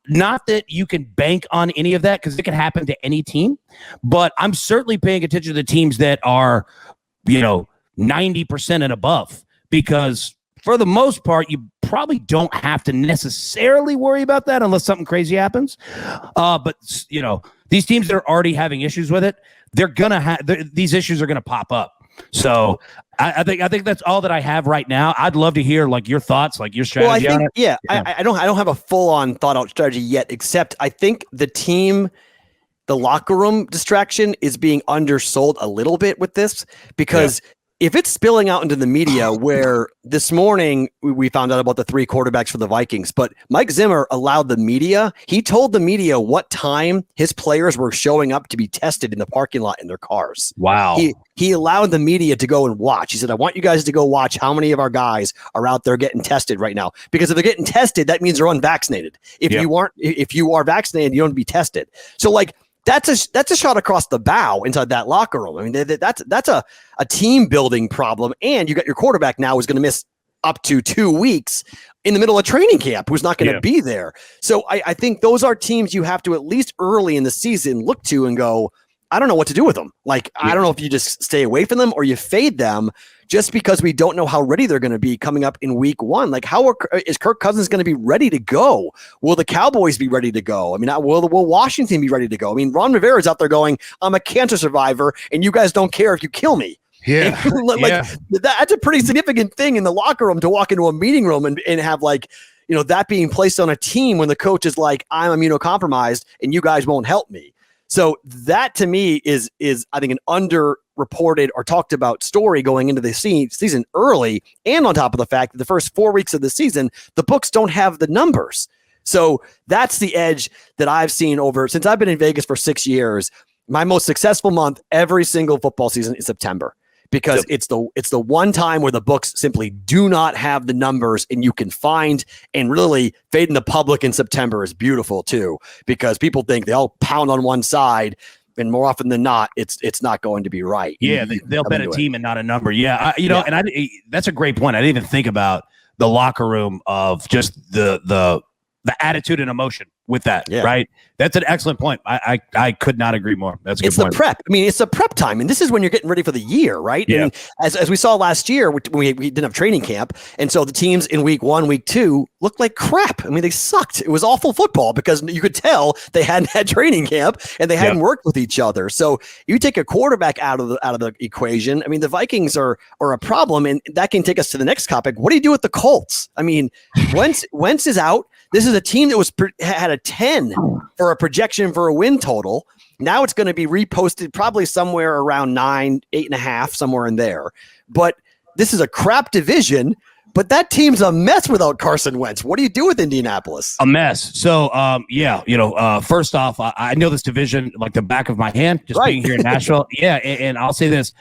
not that you can bank on any of that, because it can happen to any team, but I'm certainly paying attention to the teams that are, 90% and above, because for the most part, you probably don't have to necessarily worry about that unless something crazy happens. But these teams that are already having issues with it, they're gonna have these issues are gonna pop up. So I think that's all that I have right now. I'd love to hear your thoughts, your strategy on it. I don't have a full on thought out strategy yet, except I think the locker room distraction is being undersold a little bit with this, because if it's spilling out into the media, where this morning we found out about the 3 quarterbacks for the Vikings, but Mike Zimmer allowed the media, he told the media what time his players were showing up to be tested in the parking lot in their cars. Wow. He allowed the media to go and watch. He said, I want you guys to go watch how many of our guys are out there getting tested right now. Because if they're getting tested, that means they're unvaccinated. If you are vaccinated, you don't be tested. So that's a shot across the bow inside that locker room. I mean, that's a team building problem. And you got your quarterback now who's going to miss up to 2 weeks in the middle of training camp, who's not going to be there. So I think those are teams you have to, at least early in the season, look to and go, I don't know what to do with them. I don't know if you just stay away from them or you fade them, just because we don't know how ready they're going to be coming up in week 1. Is Kirk Cousins going to be ready to go? Will the Cowboys be ready to go? I mean, will Washington be ready to go? I mean, Ron Rivera is out there going, I'm a cancer survivor, and you guys don't care if you kill me. Yeah. That's a pretty significant thing in the locker room, to walk into a meeting room and have that being placed on a team when the coach is like, I'm immunocompromised and you guys won't help me. So that to me is I think an underreported or talked about story going into the season early, and on top of the fact that the first 4 weeks of the season, the books don't have the numbers. So that's the edge that I've seen since I've been in Vegas for 6 years. My most successful month every single football season is September, because it's the one time where the books simply do not have the numbers, and you can find, and really fading the public in September is beautiful too, because people think they all pound on one side, and more often than not, it's not going to be right. Yeah, they'll bet a team and not a number. Yeah, and that's a great point. I didn't even think about the locker room of just the the attitude and emotion with that, Yeah. right? That's an excellent point. I could not agree more. That's a good point. The prep. I mean, it's the prep time, and this is when you're getting ready for the year, right? Yeah. I mean, as we saw last year, we didn't have training camp, and so the teams in week 1, week 2 looked like crap. I mean, they sucked. It was awful football because you could tell they hadn't had training camp and they hadn't worked with each other. So you take a quarterback out of the equation. I mean, the Vikings are a problem, and that can take us to the next topic. What do you do with the Colts? I mean, Wentz is out. This is a team that had a 10 for a projection for a win total. Now it's going to be reposted probably somewhere around 9, 8.5, somewhere in there. But this is a crap division, but that team's a mess without Carson Wentz. What do you do with Indianapolis? A mess. So, first off, I know this division like the back of my hand, just being here in Nashville. Yeah, and I'll say this.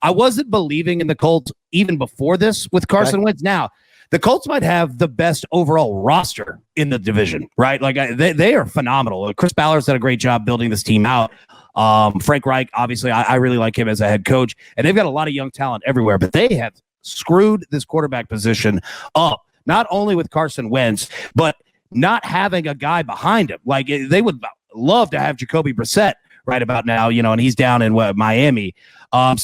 I wasn't believing in the Colts even before this with Carson Wentz. Now, the Colts might have the best overall roster in the division, right? Like they are phenomenal. Chris Ballard's done a great job building this team out. Frank Reich, obviously, I really like him as a head coach, and they've got a lot of young talent everywhere, but they have screwed this quarterback position up, not only with Carson Wentz, but not having a guy behind him. Like they would love to have Jacoby Brissett right about now, and he's down in Miami. I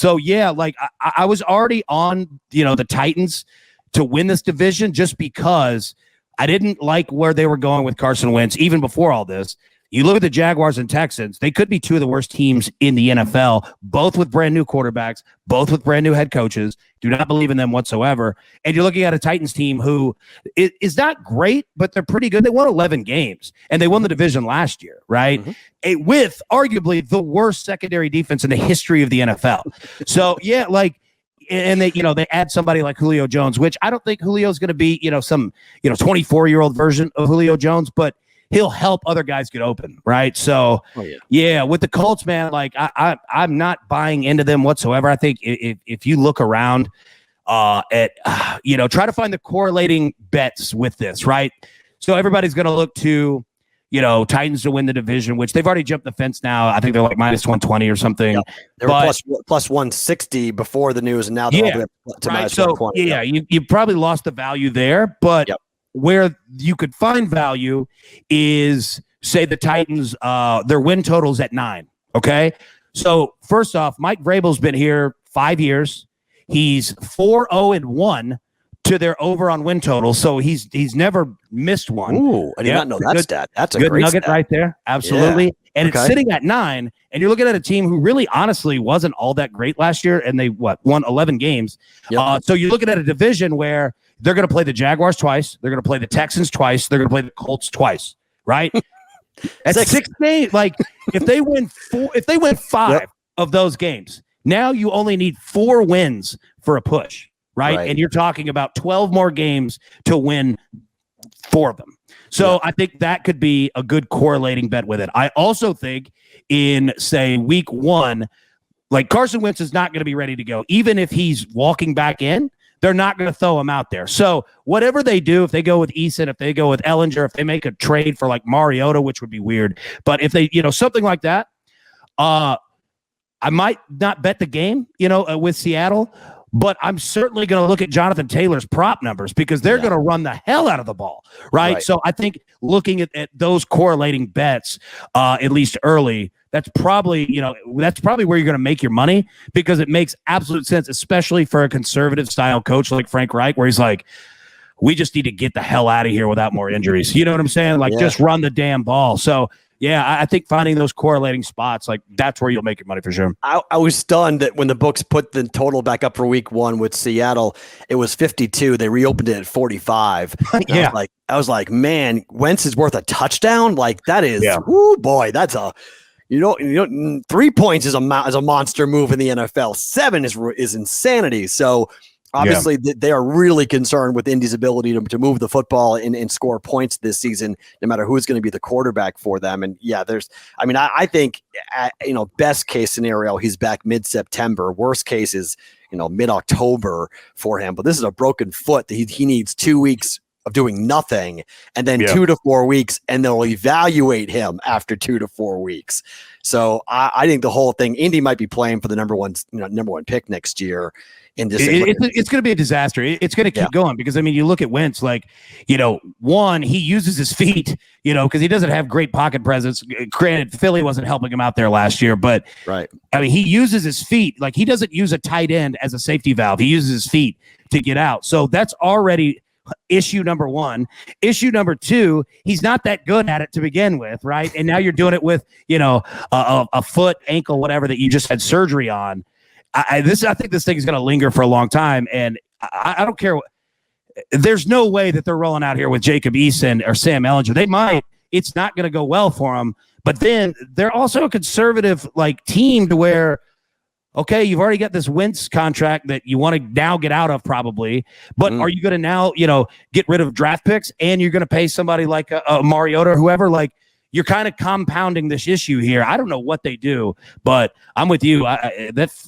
was already on, the Titans to win this division just because I didn't like where they were going with Carson Wentz even before all this. You look at the Jaguars and Texans, they could be two of the worst teams in the NFL, both with brand new quarterbacks, both with brand new head coaches. Do not believe in them whatsoever. And you're looking at a Titans team who is not great, but they're pretty good. They won 11 games, and they won the division last year, right? Mm-hmm. With arguably the worst secondary defense in the history of the NFL. So, and they add somebody like Julio Jones, which I don't think Julio's going to be, some 24-year-old version of Julio Jones, but he'll help other guys get open, right? So, with the Colts, man, like I'm not buying into them whatsoever. I think if you look around try to find the correlating bets with this, right? So everybody's going to look to, Titans to win the division, which they've already jumped the fence now. I think they're like minus 120 or something. Yep. They were plus 160 before the news, and now they're all to minus 120. You probably lost the value there, but where you could find value is, say, the Titans, their win totals at 9. Okay. So first off, Mike Vrabel's been here 5 years. He's 4-0-1 to their over on win total. So he's never missed one. Ooh, I did not know that stat. That's a good great nugget stat right there. Absolutely. Yeah. And it's sitting at 9, and you're looking at a team who really honestly wasn't all that great last year, and they won 11 games. Yep. So you're looking at a division where they're going to play the Jaguars twice, they're going to play the Texans twice, they're going to play the Colts twice, right? That's 6 games. Like if they win 5 of those games, now you only need 4 wins for a push, right? And you're talking about 12 more games to win 4 of them. So I think that could be a good correlating bet with it. I also think in, say, week 1, like Carson Wentz is not going to be ready to go. Even if he's walking back in, they're not going to throw him out there. So whatever they do, if they go with Eason, if they go with Ellinger, if they make a trade for like Mariota, which would be weird, but if they, something like that, I might not bet the game, with Seattle, but I'm certainly going to look at Jonathan Taylor's prop numbers because they're going to run the hell out of the ball, right? So I think looking at those correlating bets, at least early, that's probably where you're going to make your money because it makes absolute sense, especially for a conservative style coach like Frank Reich, where he's like, we just need to get the hell out of here without more injuries. You know what I'm saying? Like just run the damn ball. So I think finding those correlating spots, like that's where you'll make your money for sure. I was stunned that when the books put the total back up for week 1 with Seattle, it was 52. They reopened it at 45. I was like, man, Wentz is worth a touchdown. Like that is, boy, that's a, 3 points is a monster move in the NFL. 7 is insanity. So obviously they are really concerned with Indy's ability to move the football and score points this season, no matter who's going to be the quarterback for them. And I think, best case scenario, he's back mid-September. Worst case is, mid-October for him. But this is a broken foot that he needs 2 weeks of doing nothing, and then Yeah. 2 to 4 weeks, and they'll evaluate him after 2 to 4 weeks. So I think the whole thing, Indy might be playing for the number one pick next year. It's going to be a disaster. It's going to keep going because, I mean, you look at Wentz, like, one, he uses his feet, because he doesn't have great pocket presence. Granted, Philly wasn't helping him out there last year, but right. I mean, he uses his feet. Like, he doesn't use a tight end as a safety valve. He uses his feet to get out. So that's already issue number one. Issue number two, he's not that good at it to begin with, right? And now you're doing it with, a foot, ankle, whatever that you just had surgery on. I think this thing is going to linger for a long time, and I don't care. There's no way that they're rolling out here with Jacob Eason or Sam Ehlinger. They might. It's not going to go well for them. But then they're also a conservative team to where, okay, you've already got this Wentz contract that you want to now get out of probably, but are you going to now get rid of draft picks and you're going to pay somebody like a Mariota or whoever? Like, you're kind of compounding this issue here. I don't know what they do, but I'm with you.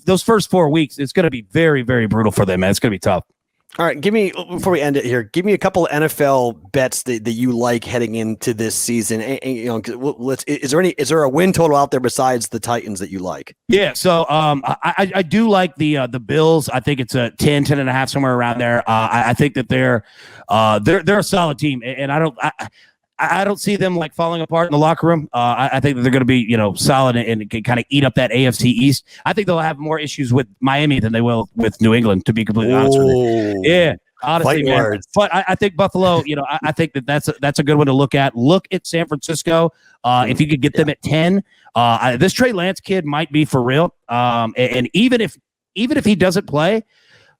Those first 4 weeks, it's going to be very, very brutal for them, man. It's going to be tough. All right, before we end it here, give me a couple of NFL bets that you like heading into this season. Is there a win total out there besides the Titans that you like? Yeah, so I do like the Bills. I think it's a 10.5, somewhere around there. I think that they're a solid team, and I don't see them falling apart in the locker room. I think that they're going to be, solid and kind of eat up that AFC East. I think they'll have more issues with Miami than they will with New England, to be completely honest with you. Yeah, honestly, man. Words. But I think Buffalo, I think that's a good one to look at. Look at San Francisco. If you could get them at 10, this Trey Lance kid might be for real. And even if he doesn't play,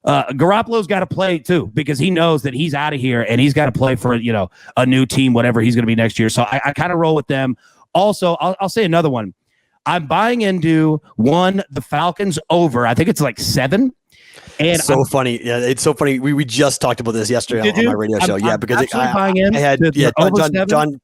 Garoppolo's got to play too, because he knows that he's out of here and he's got to play for a new team, whatever he's going to be next year. So I kind of roll with them. Also, I'll say another one. I'm buying into the Falcons over. I think it's 7. And so funny. Yeah, it's so funny. We just talked about this yesterday on my radio show. Because I had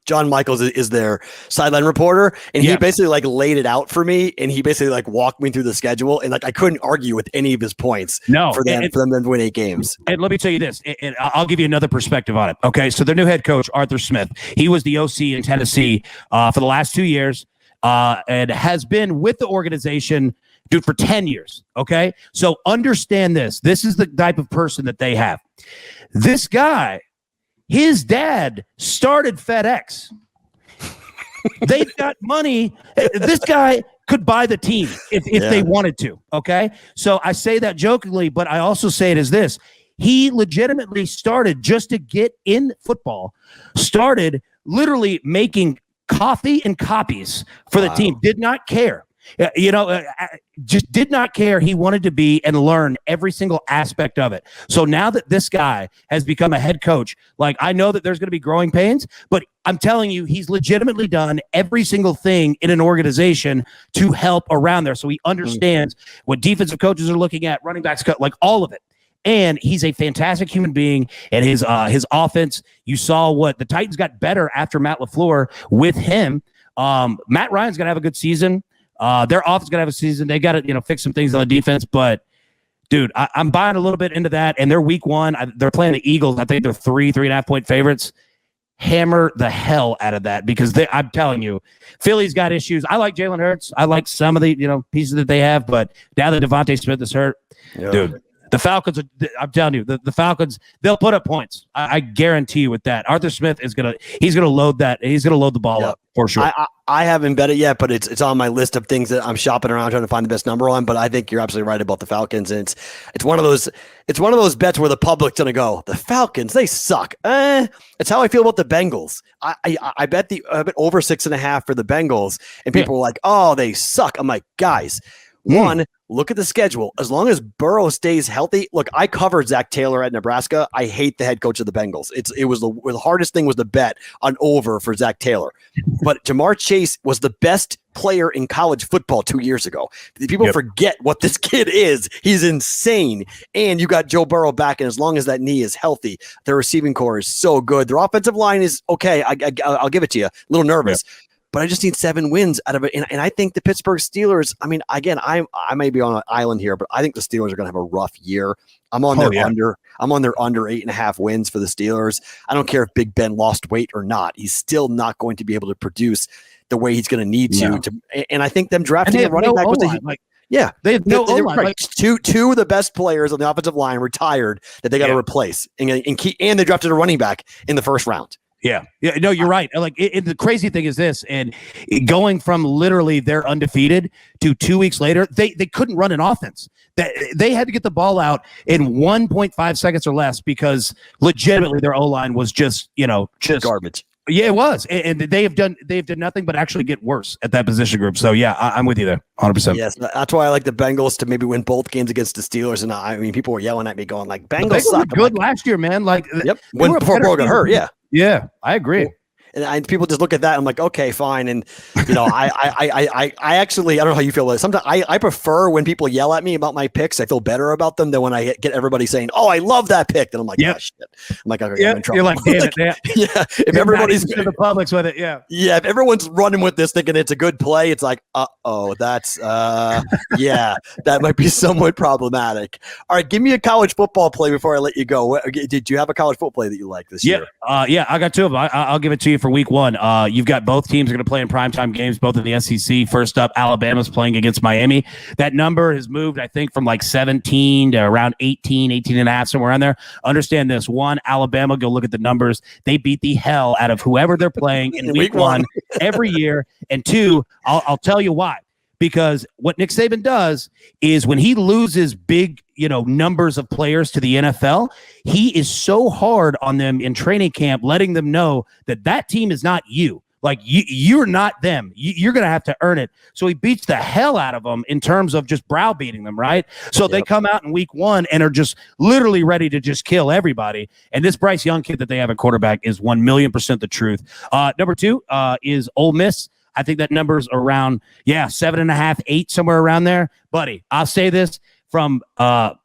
John Michaels is their sideline reporter, and he basically laid it out for me, and he basically walked me through the schedule, and I couldn't argue with any of his points. No, for them to win 8 games. And let me tell you this, and I'll give you another perspective on it. Okay, so their new head coach, Arthur Smith, he was the OC in Tennessee for the last 2 years, and has been with the organization, dude, for 10 years. Okay. So understand this. This is the type of person that they have. This guy, his dad started FedEx. They've got money. This guy could buy the team if they wanted to. Okay. So I say that jokingly, but I also say it as this. He legitimately started, just to get in football, started literally making coffee and copies for the team. Did not care. Just did not care. He wanted to be and learn every single aspect of it. So now that this guy has become a head coach, I know that there's going to be growing pains, but I'm telling you, he's legitimately done every single thing in an organization to help around there. So he understands what defensive coaches are looking at, running backs, all of it. And he's a fantastic human being. And his offense, you saw what the Titans got better after Matt LaFleur with him. Matt Ryan's going to have a good season. Their offense going to have a season. They got to, fix some things on the defense. But, dude, I'm buying a little bit into that. And they're week 1. They're playing the Eagles. I think they're 3.5 point favorites. Hammer the hell out of that, because I'm telling you, Philly's got issues. I like Jalen Hurts. I like some of the pieces that they have. But now that Devontae Smith is hurt, dude. The Falcons, I'm telling you, the Falcons, they'll put up points. I guarantee you with that. Arthur Smith he's gonna load that. He's gonna load the ball up for sure. I haven't bet it yet, but it's on my list of things that I'm shopping around trying to find the best number on. But I think you're absolutely right about the Falcons, and it's one of those bets where the public's gonna go, the Falcons, they suck. It's how I feel about the Bengals. I bet over 6.5 for the Bengals, and people were like, oh, they suck. I'm like, guys. One, look at the schedule. As long as Burrow stays healthy, look, I covered Zach Taylor at Nebraska. I hate the head coach of the Bengals. It was the hardest thing was the bet on over for Zach Taylor. But Jamar Chase was the best player in college football 2 years ago. People forget what this kid is. He's insane. And you got Joe Burrow back, and as long as that knee is healthy, their receiving core is so good. Their offensive line is okay. I'll give it to you. A little nervous. but I just need 7 wins out of it. And I think the Pittsburgh Steelers, I mean, again, I may be on an island here, but I think the Steelers are going to have a rough year. I'm on their under 8.5 wins for the Steelers. I don't care if Big Ben lost weight or not. He's still not going to be able to produce the way he's going to need to. And I think them drafting a running back was they have no O-line. Right. Two of the best players on the offensive line retired that they got to replace, and they drafted a running back in the first round. No, you're right. Like the crazy thing is this, and going from literally they're undefeated to 2 weeks later, they couldn't run an offense. They had to get the ball out in 1.5 seconds or less because legitimately their O-line was just garbage. Yeah, it was, and they've done nothing but actually get worse at that position group. So yeah, I'm with you there, 100%. Yes, that's why I like the Bengals to maybe win both games against the Steelers. And I mean, people were yelling at me, going like, "Bengals suck." Were good last year, man. Like, when before Burrow got hurt, yeah, I agree. And people just look at that and I'm like, okay, fine. And I actually, I don't know how you feel about it. Sometimes I prefer when people yell at me about my picks. I feel better about them than when I get everybody saying, "Oh, I love that pick." Then I'm like, "Oh shit." I'm like, "Okay, I'm in trouble." You're like, "Damn it." Yeah. If everybody's the public's with it, if everyone's running with this thinking it's a good play, it's like, that's that might be somewhat problematic. All right, give me a college football play before I let you go. Did you have a college football play that you like this year? I got 2 of them. I'll give it to you for week 1. You've got both teams are going to play in primetime games, both in the SEC. First up, Alabama's playing against Miami. That number has moved, I think, from like 17 to around 18 and a half, somewhere around there. Understand this. 1, Alabama, go look at the numbers. They beat the hell out of whoever they're playing in week 1 every year. And 2, I'll tell you why. Because what Nick Saban does is when he loses big, numbers of players to the NFL, he is so hard on them in training camp, letting them know that team is not you. Like you're not them. You're going to have to earn it. So he beats the hell out of them in terms of just browbeating them, right? So they come out in week 1 and are just literally ready to just kill everybody. And this Bryce Young kid that they have at quarterback is 1,000,000% the truth. Number 2 is Ole Miss. I think that number's around, 7.5, 8, somewhere around there. Buddy, I'll say this from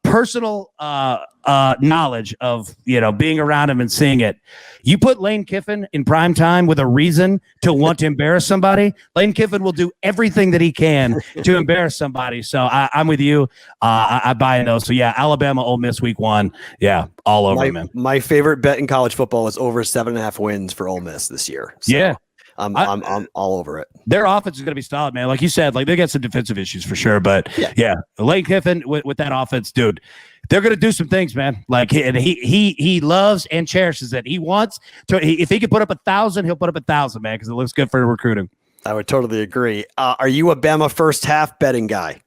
personal knowledge of, being around him and seeing it. You put Lane Kiffin in prime time with a reason to want to embarrass somebody, Lane Kiffin will do everything that he can to embarrass somebody. So I'm with you. I buy in those. So Alabama, Ole Miss week 1. Yeah, all over, man. My favorite bet in college football is over 7.5 wins for Ole Miss this year. So. I'm all over it. Their offense is going to be solid, man. Like you said, like they got some defensive issues for sure, but Lane Kiffin with that offense, dude, they're going to do some things, man. Like he loves and cherishes it. He wants to. If he can put up 1,000, he'll put up 1,000, man, because it looks good for recruiting. I would totally agree. Are you a Bama first half betting guy?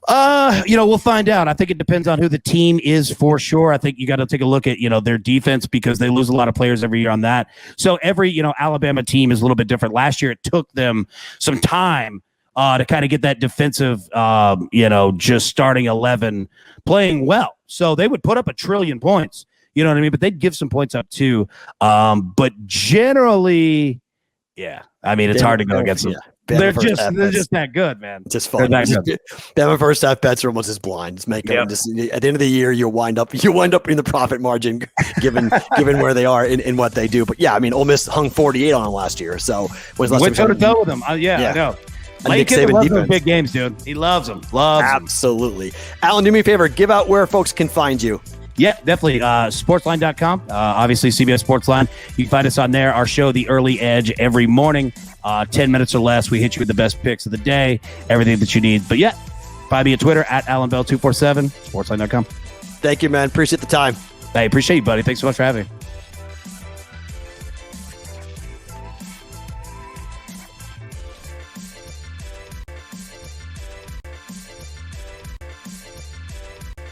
We'll find out. I think it depends on who the team is for sure. I think you got to take a look at, their defense because they lose a lot of players every year on that. So every, Alabama team is a little bit different. Last year, it took them some time to kind of get that defensive, just starting 11 playing well. So they would put up 1 trillion points, you know what I mean? But they'd give some points up too. But generally, it's hard to go against them. They're just that good, man. Just fun. Bama first half bets are almost as blind. Just make them. Just at the end of the year, you wind up in the profit margin, given where they are in what they do. But Ole Miss hung 48 on them last year. So went toe to toe with them. I know. Nick Saban loves those big games, dude. He loves them. Absolutely. Allan, do me a favor. Give out where folks can find you. Yeah, definitely. Sportsline.com. Obviously, CBS Sportsline. You can find us on there. Our show, The Early Edge, every morning, 10 minutes or less. We hit you with the best picks of the day, everything that you need. But find me at Twitter at AllanBell247, Sportsline.com. Thank you, man. Appreciate the time. Hey, appreciate you, buddy. Thanks so much for having me.